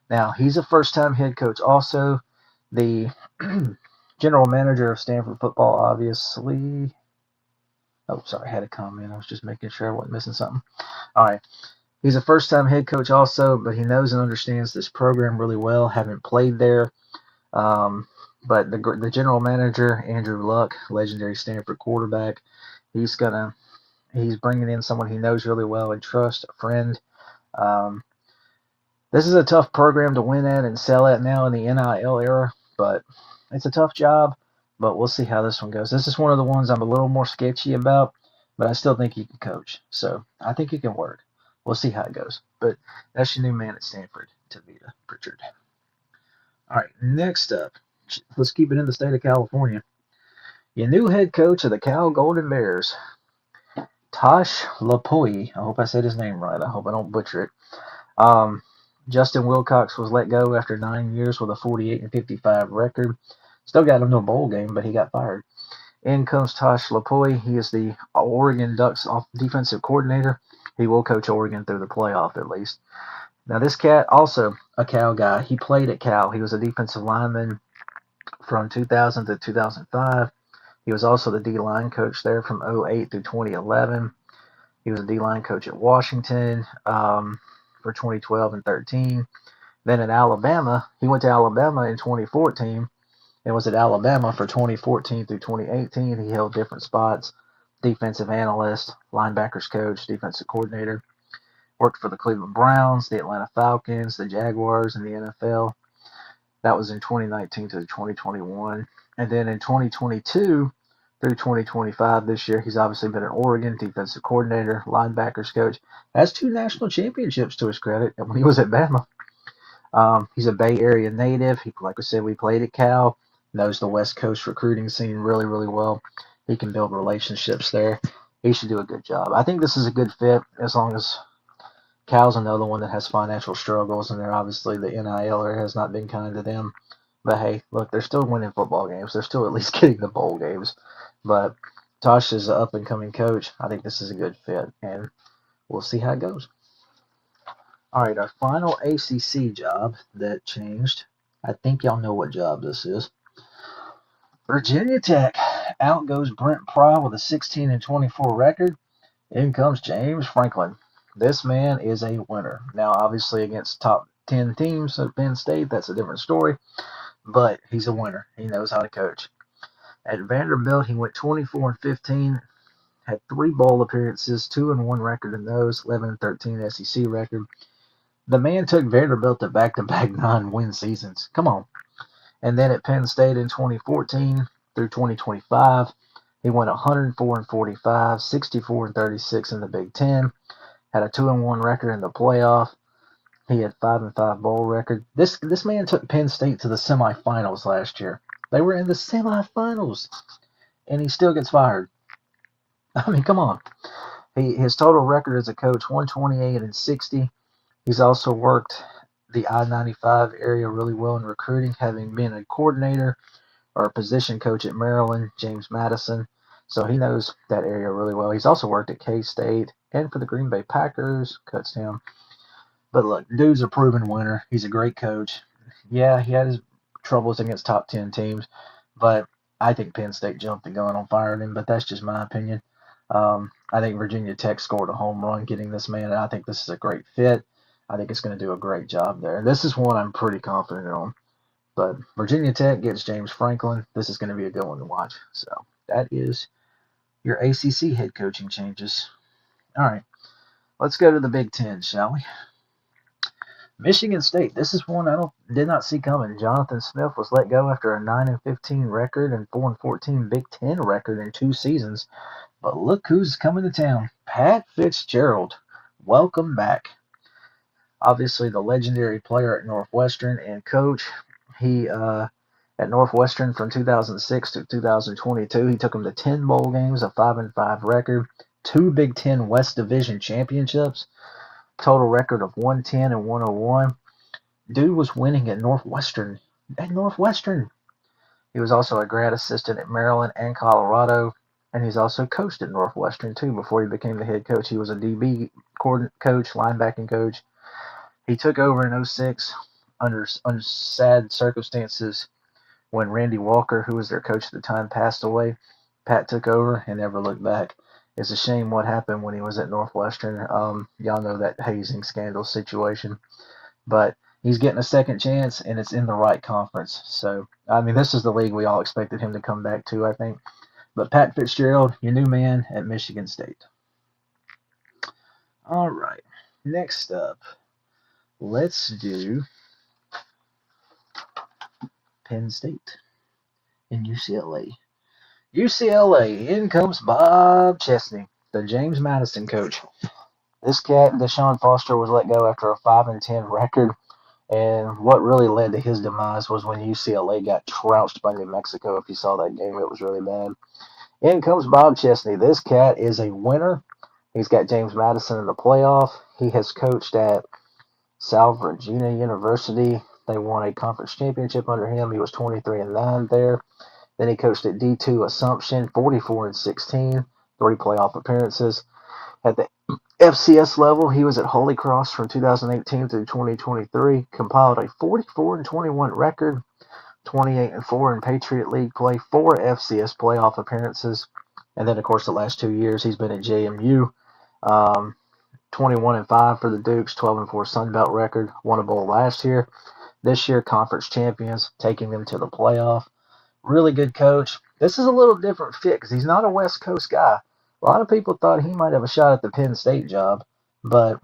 Now, he's a first-time head coach. Also, the general manager of Stanford football, obviously. Oh, sorry, I had a comment. I was just making sure I wasn't missing something. All right. He's a first-time head coach also, but he knows and understands this program really well. Haven't played there. But the general manager, Andrew Luck, legendary Stanford quarterback, he's bringing in someone he knows really well and trusts, a friend. This is a tough program to win at and sell at now in the NIL era, but it's a tough job. But we'll see how this one goes. This is one of the ones I'm a little more sketchy about but I still think he can coach. So I think he can work. We'll see how it goes. But that's your new man at Stanford, Tavita Pritchard. All right, next up, let's keep it in the state of California. Your new head coach of the Cal Golden Bears, Tosh Lupoi. I hope I said his name right. I hope I don't butcher it. Um, Justin Wilcox was let go after 9 years with a 48-55 record. Still got him to a bowl game, but he got fired. In comes Tosh Lupoi. He is the Oregon Ducks defensive coordinator. He will coach Oregon through the playoff at least. Now this cat, also a Cal guy. He played at Cal. He was a defensive lineman from 2000 to 2005. He was also the D-line coach there from 08 through 2011. He was a D-line coach at Washington for 2012 and 13. Then at Alabama, he went to Alabama in 2014 and was at Alabama for 2014 through 2018. He held different spots: defensive analyst, linebackers coach, defensive coordinator. Worked for the Cleveland Browns, the Atlanta Falcons, the Jaguars, and the NFL. That was in 2019 to 2021. And then in 2022 through 2025, this year, he's obviously been an Oregon defensive coordinator, linebackers coach. Has 2 national championships to his credit. And when he was at Bama, he's a Bay Area native. Like I said, we played at Cal. Knows the West Coast recruiting scene really, really well. He can build relationships there. He should do a good job. I think this is a good fit as long as Cal's another one that has financial struggles, and they're obviously the NIL has not been kind to them. But hey, look, they're still winning football games. They're still at least getting the bowl games. But Tosh is an up and coming coach. I think this is a good fit, and we'll see how it goes. All right, our final ACC job that changed. I think y'all know what job this is. Virginia Tech. Out goes Brent Pry with a 16-24 record. In comes James Franklin. This man is a winner. Now, obviously, against top 10 teams at Penn State, that's a different story. But he's a winner. He knows how to coach. At Vanderbilt, he went 24-15, had 3 bowl appearances, 2-1 record in those, 11-13 SEC record. The man took Vanderbilt to back-to-back 9-win seasons. Come on. And then at Penn State in 2014 through 2025, he went 104-45, 64-36 in the Big Ten, had a 2-1 record in the playoff. He had 5-5 bowl record. This man took Penn State to the semifinals last year. They were in the semifinals, and he still gets fired. I mean, come on. His total record as a coach, 128-60. He's also worked the I-95 area really well in recruiting, having been a coordinator or a position coach at Maryland, James Madison. So he knows that area really well. He's also worked at K-State and for the Green Bay Packers, Kutztown. But look, dude's a proven winner. He's a great coach. Yeah, he had his troubles against top 10 teams, but I think Penn State jumped the gun on firing him, but that's just my opinion. I think Virginia Tech scored a home run getting this man, and I think this is a great fit. I think it's going to do a great job there. And this is one I'm pretty confident on. But Virginia Tech gets James Franklin. This is going to be a good one to watch. So that is your ACC head coaching changes. All right, let's go to the Big Ten, shall we? Michigan State. This is one I did not see coming. Jonathan Smith was let go after a 9-15 record and 4-14 Big Ten record in 2 seasons. But look who's coming to town. Pat Fitzgerald. Welcome back. Obviously the legendary player at Northwestern and coach. He at Northwestern from 2006 to 2022, he took them to 10 bowl games, a 5-5 record, 2 Big Ten West Division championships, total record of 110 and 101. Dude was winning at Northwestern. At Northwestern. He was also a grad assistant at Maryland and Colorado, and he's also coached at Northwestern too before he became the head coach. He was a DB coach, linebacking coach. He took over in 06 under sad circumstances when Randy Walker, who was their coach at the time, passed away. Pat took over and never looked back. It's a shame what happened when he was at Northwestern. Y'all know that hazing scandal situation. But he's getting a second chance, and it's in the right conference. So, I mean, this is the league we all expected him to come back to, I think. But Pat Fitzgerald, your new man at Michigan State. All right. Next up, let's do Penn State and UCLA. UCLA, in comes Bob Chesney. the James Madison coach. This cat, Deshaun Foster, was let go after a 5-10 record. And what really led to his demise was when UCLA got trounced by New Mexico. If you saw that game, it was really bad. In comes Bob Chesney. This cat is a winner. He's got James Madison in the playoff. He has coached at South Virginia University. They won a conference championship under him. He was 23-9 there. Then he coached at D2 Assumption, 44-16, 3 playoff appearances. At the FCS level, he was at Holy Cross from 2018 through 2023, compiled a 44-21 record, 28-4 in Patriot League play, 4 FCS playoff appearances, and then of course the last 2 years he's been at JMU. 21-5 for the Dukes, 12-4 Sun Belt record, won a bowl last year. This year, conference champions, taking them to the playoff. Really good coach. This is a little different fit because he's not a West Coast guy. A lot of people thought he might have a shot at the Penn State job, but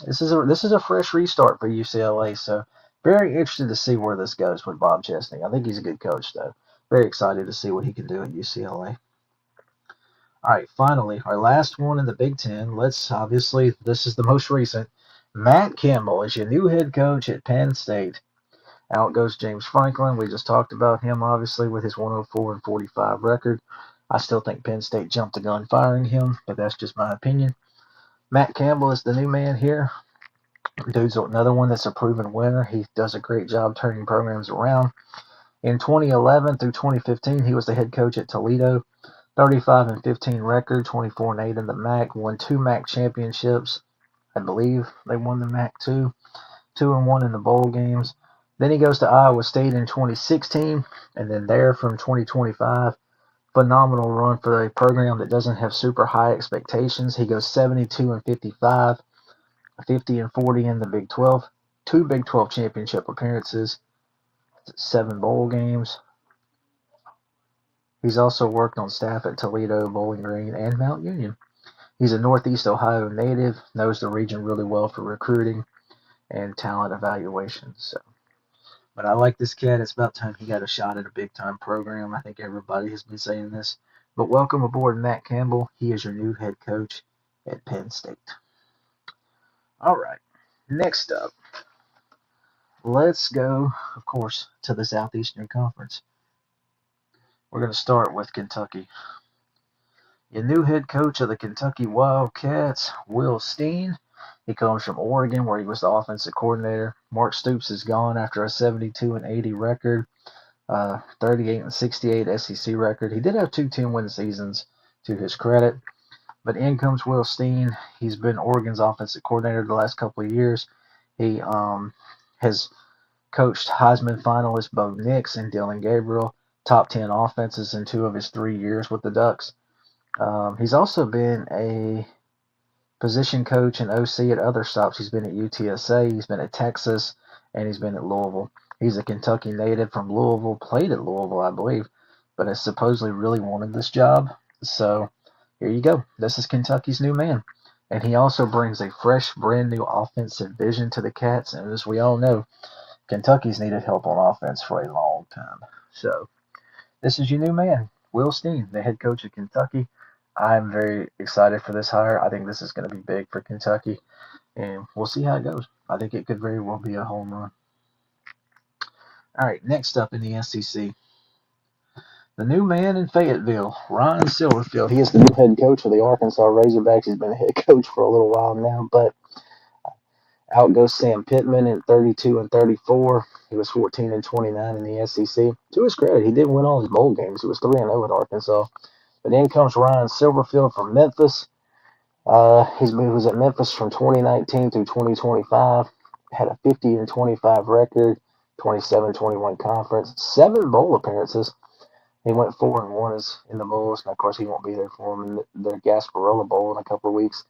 this is a fresh restart for UCLA. So very interested to see where this goes with Bob Chesney. I think he's a good coach, though. Very excited to see what he can do at UCLA. All right, finally, our last one in the Big Ten. This is the most recent. Matt Campbell is your new head coach at Penn State. Out goes James Franklin. We just talked about him, obviously, with his 104-45 record. I still think Penn State jumped the gun firing him, but that's just my opinion. Matt Campbell is the new man here. Dude's another one that's a proven winner. He does a great job turning programs around. In 2011 through 2015, he was the head coach at Toledo. 35-15 record, 24-8 in the MAC. Won 2 MAC championships. I believe they won the MAC too. 2-1 in the bowl games. Then he goes to Iowa State in 2016, and then there from 2025, phenomenal run for a program that doesn't have super high expectations. He goes 72-55, 50-40 in the Big 12, 2 Big 12 championship appearances, 7 bowl games. He's also worked on staff at Toledo, Bowling Green, and Mount Union. He's a Northeast Ohio native, knows the region really well for recruiting and talent evaluation. But I like this cat. It's about time he got a shot at a big-time program. I think everybody has been saying this. But welcome aboard, Matt Campbell. He is your new head coach at Penn State. All right, next up, let's go, of course, to the Southeastern Conference. We're going to start with Kentucky. Your new head coach of the Kentucky Wildcats, Will Steen. He comes from Oregon, where he was the offensive coordinator. Mark Stoops is gone after a 72-80 record, 38-68 SEC record. He did have 2 10-win seasons, to his credit. But in comes Will Steen. He's been Oregon's offensive coordinator the last couple of years. He has coached Heisman finalist Bo Nix and Dylan Gabriel, top 10 offenses in 2 of his 3 years with the Ducks. He's also been a position coach and OC at other stops. He's been at UTSA, he's been at Texas, and he's been at Louisville. He's a Kentucky native from Louisville, played at Louisville, I believe, but has supposedly really wanted this job. So here you go. This is Kentucky's new man. And he also brings a fresh, brand new offensive vision to the Cats. And as we all know, Kentucky's needed help on offense for a long time. So this is your new man, Will Steen, the head coach of Kentucky. I'm very excited for this hire. I think this is going to be big for Kentucky, and we'll see how it goes. I think it could very well be a home run. All right, next up in the SEC, the new man in Fayetteville, Ryan Silverfield. He is the new head coach of the Arkansas Razorbacks. He's been a head coach for a little while now, but out goes Sam Pittman at 32-34. He was 14-29 in the SEC. To his credit, he did win all his bowl games. He was 3-0 at Arkansas. But in comes Ryan Silverfield from Memphis. He was at Memphis from 2019 through 2025. Had a 50-25 record, 27-21 conference, 7 bowl appearances. He went 4-1 in the bowls, and of course he won't be there for him in the Gasparilla Bowl in a couple of weeks.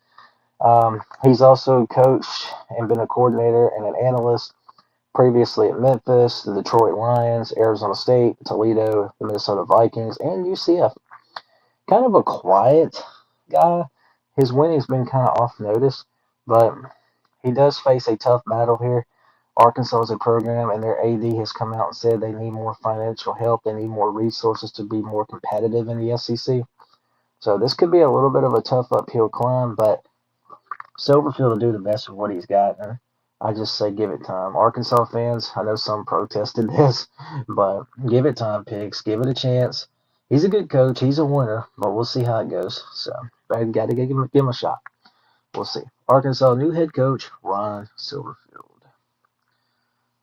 He's also coached and been a coordinator and an analyst previously at Memphis, the Detroit Lions, Arizona State, Toledo, the Minnesota Vikings, and UCF. Kind of a quiet guy. His winning's been kind of off notice, but he does face a tough battle here. Arkansas is a program, and their AD has come out and said they need more financial help. They need more resources to be more competitive in the SEC. So this could be a little bit of a tough uphill climb, but Silverfield will do the best with what he's got. And I just say give it time. Arkansas fans, I know some protested this, but give it time, Pigs. Give it a chance. He's a good coach. He's a winner, but we'll see how it goes. So I got to give him a shot. We'll see. Arkansas new head coach Ron Silverfield.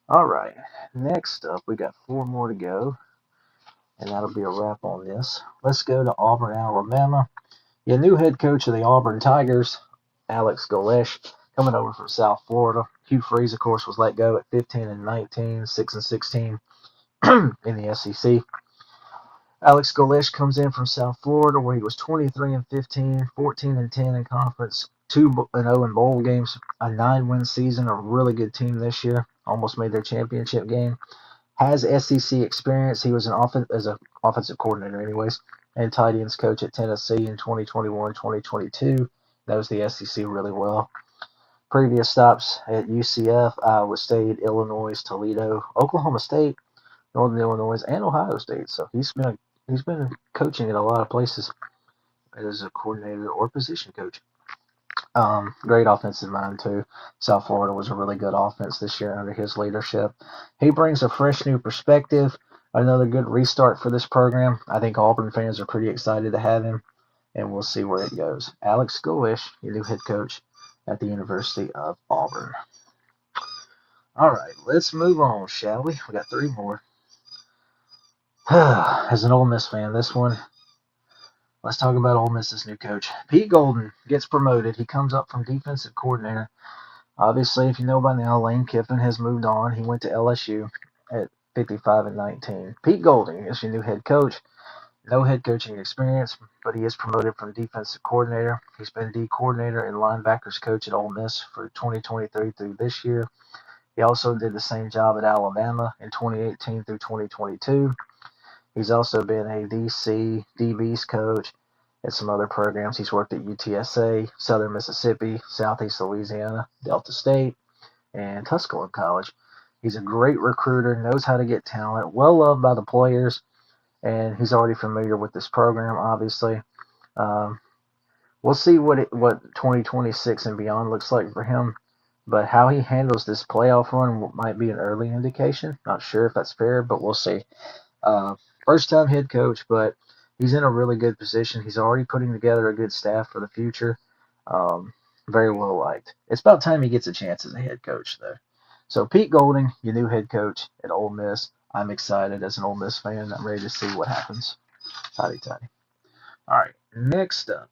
All right. Next up, we got 4 more to go, and that'll be a wrap on this. Let's go to Auburn, Alabama. Your new head coach of the Auburn Tigers, Alex Golesh, coming over from South Florida. Hugh Freeze, of course, was let go at 15-19, 6-16 in the SEC. Alex Golesh comes in from South Florida, where he was 23-15, 14-10 in conference, 2-0 in bowl games, a 9-win season, a really good team this year. Almost made their championship game. Has SEC experience. He was as an offensive coordinator, anyways, and tight ends coach at Tennessee in 2021, 2022. Knows the SEC really well. Previous stops at UCF, Iowa State, Illinois, Toledo, Oklahoma State, Northern Illinois, and Ohio State. So he's been coaching at a lot of places as a coordinator or position coach. Great offensive mind too. South Florida was a really good offense this year under his leadership. He brings a fresh new perspective, another good restart for this program. I think Auburn fans are pretty excited to have him, and we'll see where it goes. Alex Golesh, your new head coach at the University of Auburn. All right, let's move on, shall we? We got 3 more. As an Ole Miss fan, this one, let's talk about Ole Miss's new coach. Pete Golden gets promoted. He comes up from defensive coordinator. Obviously, if you know by now, Lane Kiffin has moved on. He went to LSU at 55-19. Pete Golding is your new head coach. No head coaching experience, but he is promoted from defensive coordinator. He's been D coordinator and linebackers coach at Ole Miss for 2023 through this year. He also did the same job at Alabama in 2018 through 2022. He's also been a DC, DB's coach at some other programs. He's worked at UTSA, Southern Mississippi, Southeast Louisiana, Delta State, and Tusculum College. He's a great recruiter, knows how to get talent, well loved by the players, and he's already familiar with this program, obviously. We'll see what 2026 and beyond looks like for him, but how he handles this playoff run might be an early indication. Not sure if that's fair, but we'll see. First-time head coach, but he's in a really good position. He's already putting together a good staff for the future. Very well liked. It's about time he gets a chance as a head coach, though. So Pete Golding, your new head coach at Ole Miss. I'm excited as an Ole Miss fan. I'm ready to see what happens. Howdy-toddy. All right, next up,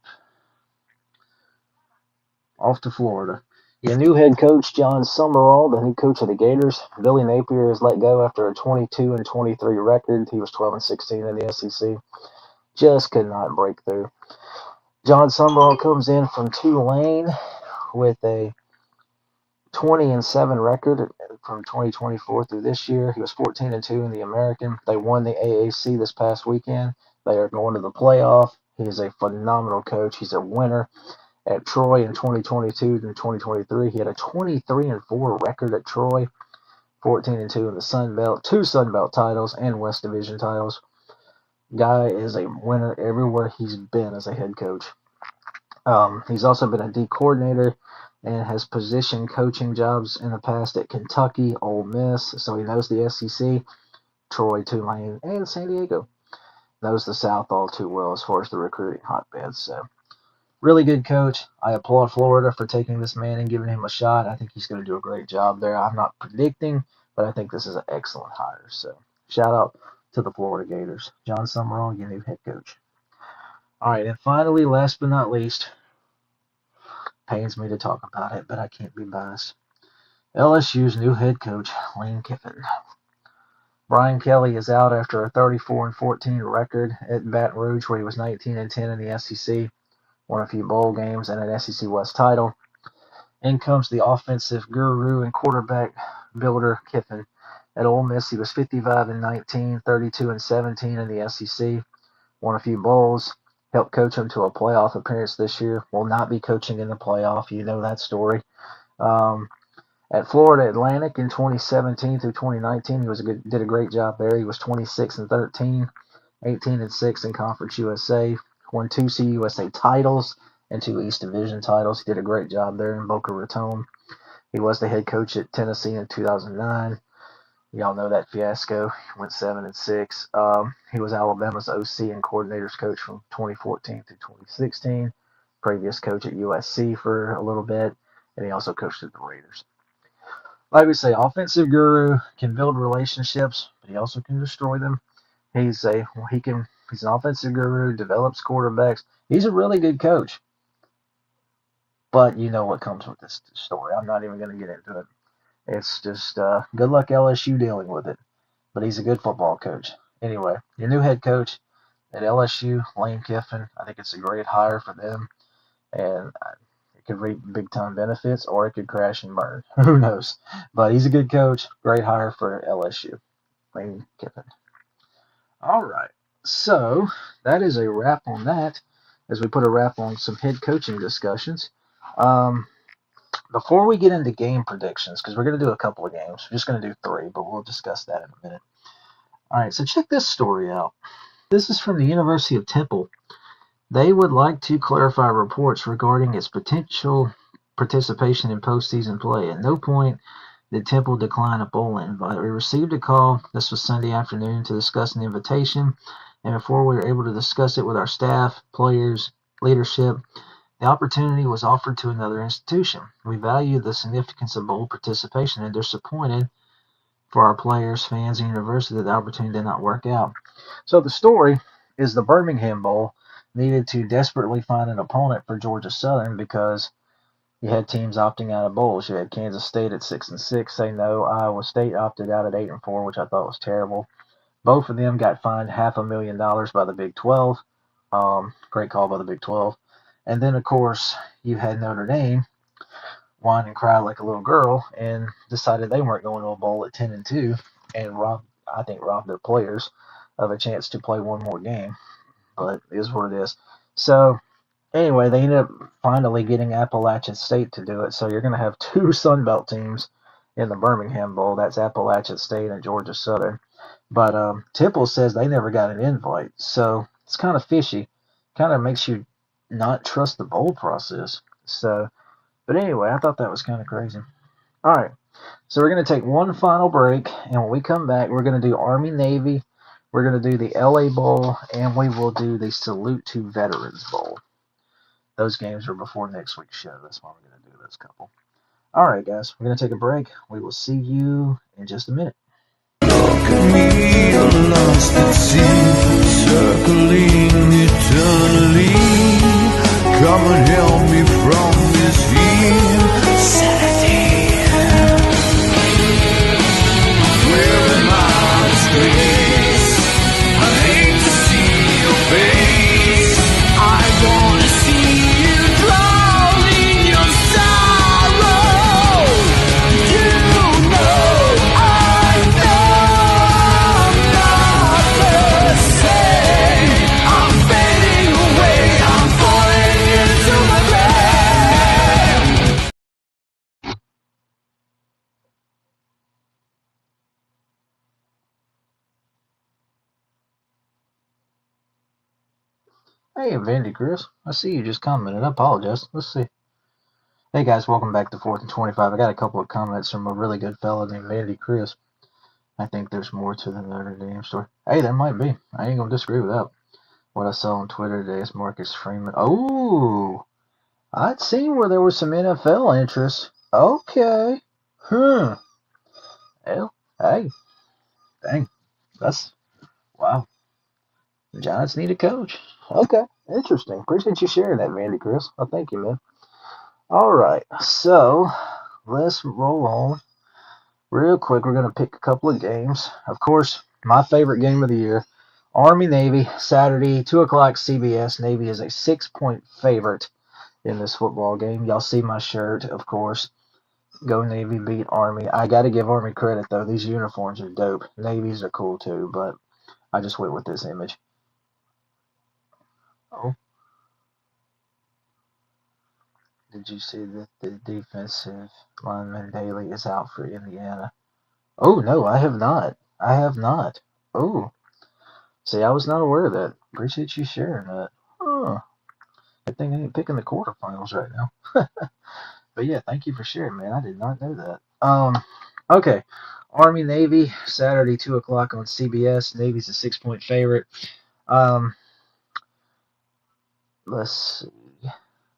off to Florida. Your new head coach, John Summerall, the new coach of the Gators. Billy Napier is let go after a 22-23 record. He was 12-16 in the SEC. Just could not break through. John Summerall comes in from Tulane with a 20-7 record from 2024 through this year. He was 14-2 in the American. They won the AAC this past weekend. They are going to the playoff. He is a phenomenal coach. He's a winner. At Troy in 2022 and 2023, he had a 23-4 record at Troy, 14-2 in the Sun Belt, 2 Sun Belt titles and West Division titles. Guy is a winner everywhere he's been as a head coach. He's also been a D coordinator and has position coaching jobs in the past at Kentucky, Ole Miss, so he knows the SEC, Troy, Tulane, and San Diego. Knows the South all too well as far as the recruiting hotbeds. So. Really good coach. I applaud Florida for taking this man and giving him a shot. I think he's going to do a great job there. I'm not predicting, but I think this is an excellent hire. So shout out to the Florida Gators. John Summerall, your new head coach. All right, and finally, last but not least, pains me to talk about it, but I can't be biased. LSU's new head coach, Lane Kiffin. Brian Kelly is out after a 34-14 record at Baton Rouge, where he was 19-10 in the SEC. Won a few bowl games and an SEC West title. In comes the offensive guru and quarterback builder Kiffin. At Ole Miss, he was 55-19, 32-17 in the SEC. Won a few bowls. Helped coach him to a playoff appearance this year. Will not be coaching in the playoff. You know that story. At Florida Atlantic in 2017 through 2019, he did a great job there. He was 26-13, 18-6 in Conference USA. won 2 CUSA titles and 2 East Division titles. He did a great job there in Boca Raton. He was the head coach at Tennessee in 2009. Y'all know that fiasco. He went 7-6. He was Alabama's OC and coordinators coach from 2014 through 2016. Previous coach at USC for a little bit, and he also coached at the Raiders. Like we say, offensive guru, can build relationships, but he also can destroy them. He's an offensive guru, develops quarterbacks. He's a really good coach. But you know what comes with this story. I'm not even going to get into it. It's just good luck LSU dealing with it. But he's a good football coach. Anyway, your new head coach at LSU, Lane Kiffin, I think it's a great hire for them. And it could reap big-time benefits, or it could crash and burn. Who knows? But he's a good coach. Great hire for LSU, Lane Kiffin. All right. So that is a wrap on that, as we put a wrap on some head coaching discussions. Before we get into game predictions, because we're going to do a couple of games. We're just going to do 3, but we'll discuss that in a minute. All right, so check this story out. This is from the University of Temple. They would like to clarify reports regarding its potential participation in postseason play. At no point did Temple decline a bowl invite. We received a call, this was Sunday afternoon, to discuss an invitation, and before we were able to discuss it with our staff, players, leadership, the opportunity was offered to another institution. We value the significance of bowl participation and disappointed for our players, fans, and university that the opportunity did not work out. So the story is the Birmingham Bowl needed to desperately find an opponent for Georgia Southern because you had teams opting out of bowls. You had Kansas State at 6-6 say no. Iowa State opted out at 8-4, which I thought was terrible. Both of them got fined $500,000 by the Big 12. Great call by the Big 12. And then, of course, you had Notre Dame whine and cry like a little girl and decided they weren't going to a bowl at 10-2 and robbed their players of a chance to play one more game. But it is what it is. So, anyway, they ended up finally getting Appalachian State to do it. So you're going to have 2 Sun Belt teams in the Birmingham Bowl. That's Appalachian State and Georgia Southern. But Temple says they never got an invite. So it's kind of fishy. Kind of makes you not trust the bowl process. So, but anyway, I thought that was kind of crazy. All right. So we're going to take one final break. And when we come back, we're going to do Army-Navy. We're going to do the LA Bowl. And we will do the Salute to Veterans Bowl. Those games are before next week's show. That's why we're going to do those couple. All right, guys. We're going to take a break. We will see you in just a minute. Look at me, I'm lost at sea, circling eternally. Come and help me from this insanity. Where my space, I hate to see your face. I wanna see you drown in your sorrow. You know I know I'm not the same. I'm fading away, I'm falling into my grave. Hey, Vandy Chris. I see you just commented. I apologize. Let's see. Hey, guys. Welcome back to 4th and 25. I got a couple of comments from a really good fella named Vandy Chris. I think there's more to the Notre Dame story. Hey, there might be. I ain't going to disagree with that. What I saw on Twitter today is Marcus Freeman. Oh, I'd seen where there was some NFL interest. Okay. Well, hey. Dang. That's, wow. The Giants need a coach. Okay. Interesting. Appreciate you sharing that, Vandy Chris. Oh, thank you, man. All right. So, let's roll on. Real quick, we're going to pick a couple of games. Of course, my favorite game of the year, Army-Navy, Saturday, 2 o'clock CBS. Navy is a 6-point favorite in this football game. Y'all see my shirt, of course. Go Navy, beat Army. I got to give Army credit, though. These uniforms are dope. Navies are cool, too, but I just went with this image. Oh. Did you see that the defensive lineman Daly is out for Indiana? Oh, no, I have not. I have not. Oh. See, I was not aware of that. Appreciate you sharing that. Good thing they ain't picking the quarterfinals right now. But yeah, thank you for sharing, man. I did not know that. Okay. Army Navy Saturday 2 o'clock on CBS. Navy's a 6-point favorite. Um, let's see.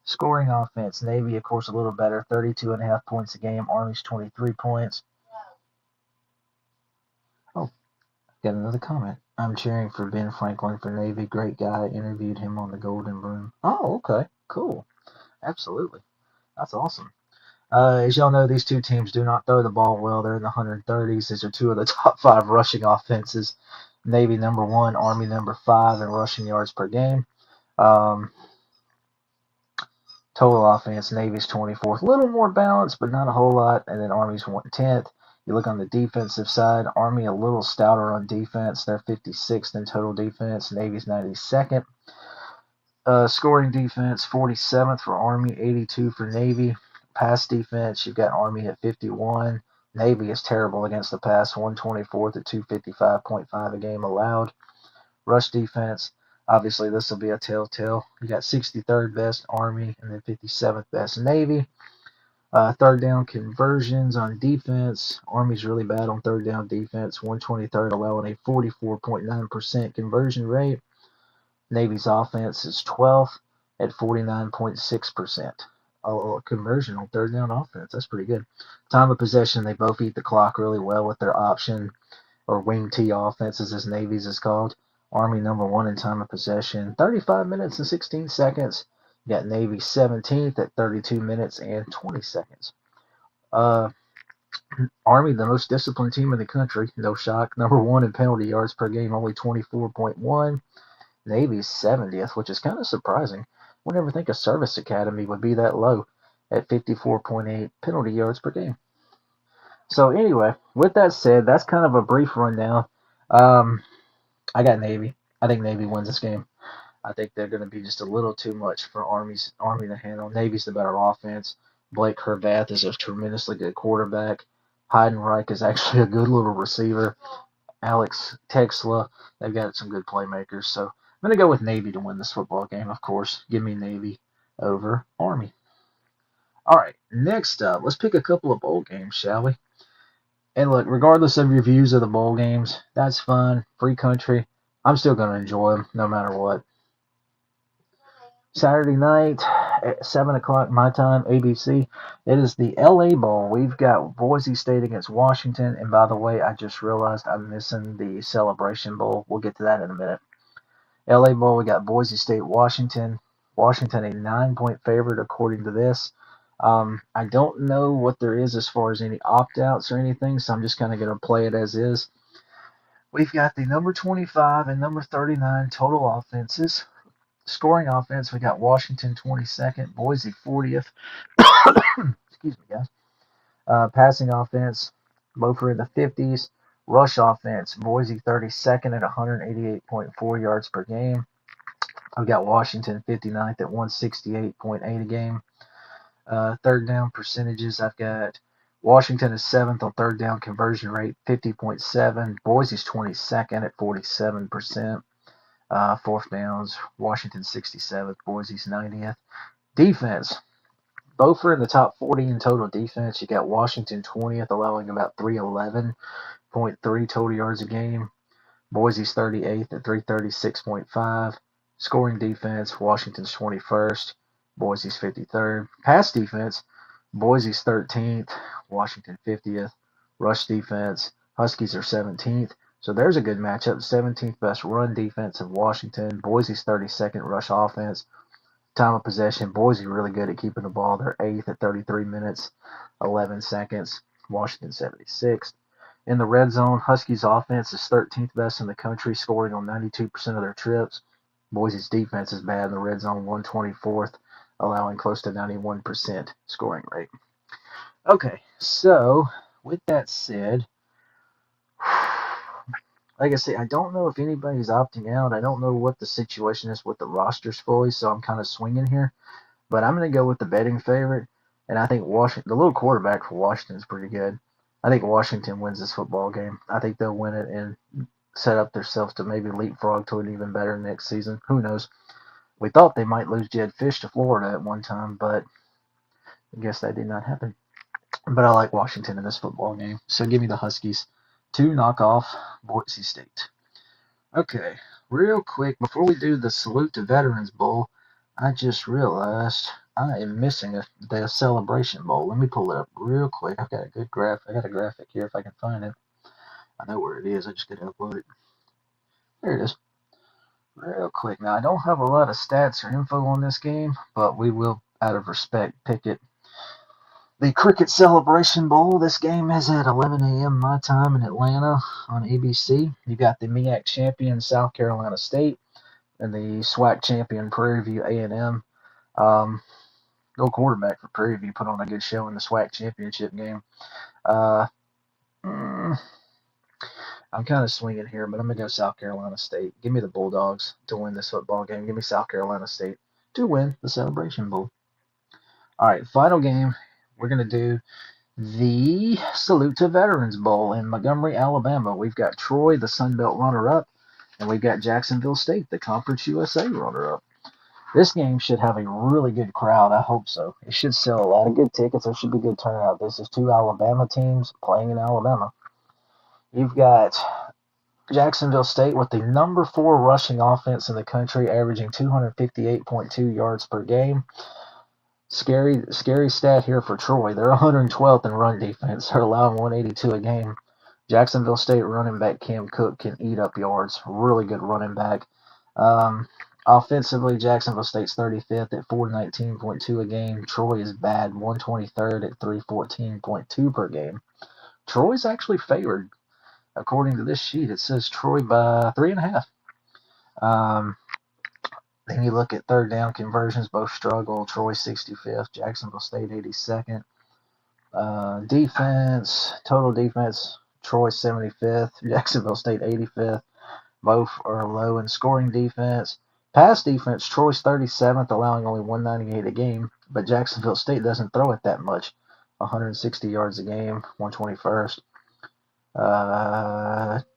Scoring offense. Navy, of course, a little better. 32.5 points a game. Army's 23 points. Oh, got another comment. I'm cheering for Ben Franklin for Navy. Great guy. Interviewed him on the Golden Broom. Oh, okay. Cool. Absolutely. That's awesome. As y'all know, these two teams do not throw the ball well. They're in the 130s. These are two of the top 5 rushing offenses. Navy number 1, Army number 5 in rushing yards per game. Total offense, Navy's 24th. A little more balanced, but not a whole lot. And then Army's 110th. You look on the defensive side, Army a little stouter on defense. They're 56th in total defense. Navy's 92nd. Scoring defense, 47th for Army, 82 for Navy. Pass defense, you've got Army at 51. Navy is terrible against the pass, 124th at 255.5 a game allowed. Rush defense, obviously this will be a telltale. You got 63rd best Army and then 57th best Navy. Third down conversions on defense. Army's really bad on third down defense, 123rd, allowing a 44.9% conversion rate. Navy's offense is 12th at 49.6%. Conversion on third down offense. That's pretty good. Time of possession, they both eat the clock really well with their option or wing T offenses, as Navy's is called. Army number 1 in time of possession, 35 minutes and 16 seconds. You got Navy 17th at 32 minutes and 20 seconds. Army, the most disciplined team in the country, no shock. Number 1 in penalty yards per game, only 24.1. Navy's 70th, which is kind of surprising. Would never think a service academy would be that low at 54.8 penalty yards per game. So anyway, with that said, that's kind of a brief rundown. I got Navy. I think Navy wins this game. I think they're going to be just a little too much for Army to handle. Navy's the better offense. Blake Herbath is a tremendously good quarterback. Heidenreich is actually a good little receiver. Alex Texla, they've got some good playmakers. So I'm going to go with Navy to win this football game, of course. Give me Navy over Army. All right, next up, let's pick a couple of bowl games, shall we? And look, regardless of your views of the bowl games, that's fun. Free country. I'm still going to enjoy them no matter what. Saturday night at 7 o'clock my time, ABC. It is the LA Bowl. We've got Boise State against Washington. And by the way, I just realized I'm missing the Celebration Bowl. We'll get to that in a minute. LA Bowl, we got Boise State, Washington. Washington, a 9-point favorite according to this. I don't know what there is as far as any opt-outs or anything, so I'm just kind of going to play it as is. We've got the number 25 and number 39 total offenses. Scoring offense, we got Washington 22nd, Boise 40th. Excuse me, guys. Passing offense, both are in the 50s. Rush offense, Boise 32nd at 188.4 yards per game. I've got Washington 59th at 168.8 a game. Third down percentages, I've got Washington is 7th on third down conversion rate, 50.7. Boise's 22nd at 47%. Fourth downs, Washington 67th, Boise's 90th. Defense, both are in the top 40 in total defense. You got Washington 20th, allowing about 311.3 total yards a game. Boise's 38th at 336.5. Scoring defense, Washington's 21st, Boise's 53rd. Pass defense, Boise's 13th, Washington 50th. Rush defense, Huskies are 17th. So there's a good matchup. 17th best run defense of Washington. Boise's 32nd rush offense. Time of possession, Boise really good at keeping the ball. They're 8th at 33 minutes, 11 seconds. Washington 76th. In the red zone, Huskies offense is 13th best in the country, scoring on 92% of their trips. Boise's defense is bad in the red zone, 124th, allowing close to 91% scoring rate. Okay, so with that said, like I say, I don't know if anybody's opting out. I don't know what the situation is with the rosters fully, so I'm kind of swinging here. But I'm going to go with the betting favorite, and I think Washington, the little quarterback for Washington is pretty good. I think Washington wins this football game. I think they'll win it and set up themselves to maybe leapfrog to an even better next season. Who knows? We thought they might lose Jed Fish to Florida at one time, but I guess that did not happen. But I like Washington in this football game, so give me the Huskies to knock off Boise State. Okay, real quick, before we do the Salute to Veterans Bowl, I just realized I am missing the Celebration Bowl. Let me pull it up real quick. I've got a good graph. I got a graphic here if I can find it. I know where it is. I just got to upload it. There it is. Real quick. Now, I don't have a lot of stats or info on this game, but we will, out of respect, pick it. The Cricket Celebration Bowl. This game is at 11 a.m. my time in Atlanta on ABC. You got the MEAC champion South Carolina State and the SWAC champion Prairie View A&M. No quarterback for Prairie View put on a good show in the SWAC championship game. I'm kind of swinging here, but I'm going to go South Carolina State. Give me the Bulldogs to win this football game. Give me South Carolina State to win the Celebration Bowl. All right, final game. We're going to do the Salute to Veterans Bowl in Montgomery, Alabama. We've got Troy, the Sun Belt runner-up, and we've got Jacksonville State, the Conference USA runner-up. This game should have a really good crowd. I hope so. It should sell a lot of good tickets. There should be good turnout. This is two Alabama teams playing in Alabama. You've got Jacksonville State with the number 4 rushing offense in the country, averaging 258.2 yards per game. Scary stat here for Troy. They're 112th in run defense. They're allowing 182 a game. Jacksonville State running back Cam Cook can eat up yards. Really good running back. Offensively, Jacksonville State's 35th at 419.2 a game. Troy is bad, 123rd at 314.2 per game. Troy's actually favored. According to this sheet, it says Troy by 3.5. Then you look at third down conversions, both struggle. Troy 65th, Jacksonville State 82nd. Defense, total defense, Troy 75th, Jacksonville State 85th. Both are low in scoring defense. Pass defense, Troy's 37th, allowing only 198 a game, but Jacksonville State doesn't throw it that much. 160 yards a game, 121st.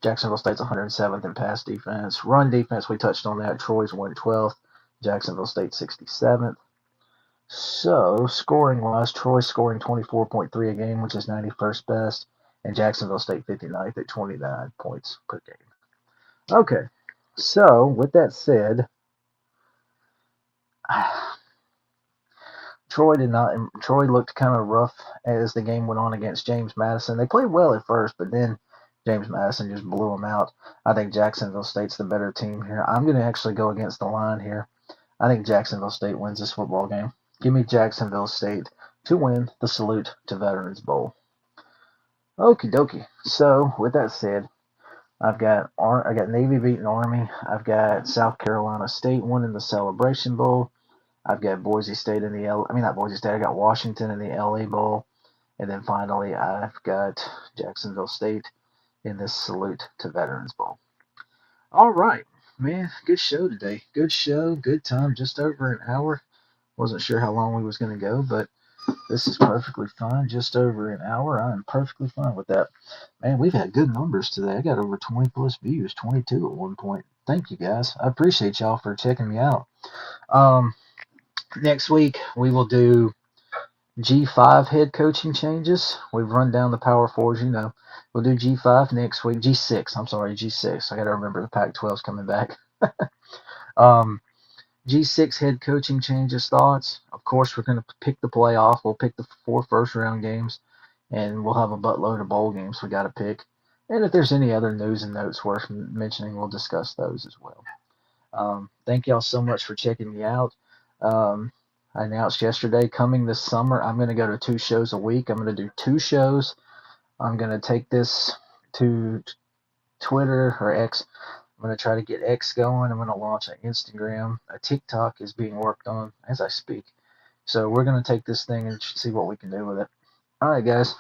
Jacksonville State's 107th in pass defense. Run defense, we touched on that. Troy's 112th. Jacksonville State 67th. So, scoring-wise, Troy's scoring 24.3 a game, which is 91st best, and Jacksonville State 59th at 29 points per game. Okay, so with that said, Troy looked kind of rough as the game went on against James Madison. They played well at first, but then James Madison just blew them out. I think Jacksonville State's the better team here. I'm going to actually go against the line here. I think Jacksonville State wins this football game. Give me Jacksonville State to win the Salute to Veterans Bowl. Okie dokie. So, with that said, I got Navy beating Army. I've got South Carolina State winning the Celebration Bowl. I've got Boise State in the I got Washington in the LA Bowl. And then finally, I've got Jacksonville State in this Salute to Veterans Bowl. All right, man, good show today. Good show, good time, just over an hour. Wasn't sure how long we was going to go, but this is perfectly fine. Just over an hour. I am perfectly fine with that. Man, we've had good numbers today. I got over 20 plus views, 22 at one point. Thank you, guys. I appreciate y'all for checking me out. Next week, we will do G5 head coaching changes. We've run down the Power 4s, you know. We'll do G5 next week. G6. I got to remember the Pac-12's coming back. G6 head coaching changes, thoughts. Of course, we're going to pick the playoff. We'll pick the 4 first-round games, and we'll have a buttload of bowl games we got to pick. And if there's any other news and notes worth mentioning, we'll discuss those as well. Thank y'all so much for checking me out. I announced yesterday, coming this summer, I'm going to go to 2 shows a week. I'm going to do 2 shows. I'm going to take this to Twitter or X. I'm going to try to get X going. I'm going to launch an Instagram. A TikTok is being worked on as I speak. So we're going to take this thing and see what we can do with it. All right, guys.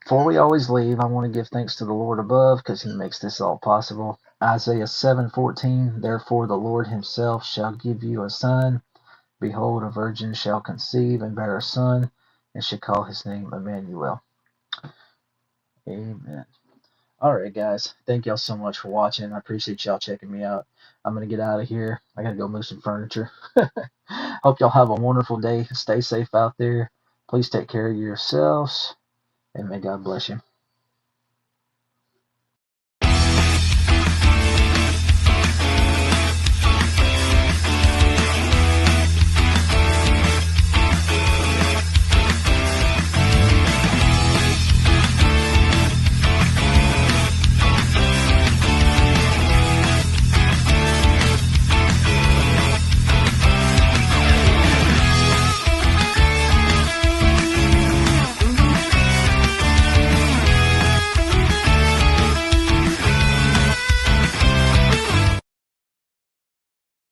Before we always leave, I want to give thanks to the Lord above because he makes this all possible. Isaiah 7:14, therefore the Lord himself shall give you a son. Behold, a virgin shall conceive and bear a son, and shall call his name Emmanuel. Amen. All right, guys. Thank y'all so much for watching. I appreciate y'all checking me out. I'm going to get out of here. I got to go move some furniture. Hope y'all have a wonderful day. Stay safe out there. Please take care of yourselves, and may God bless you.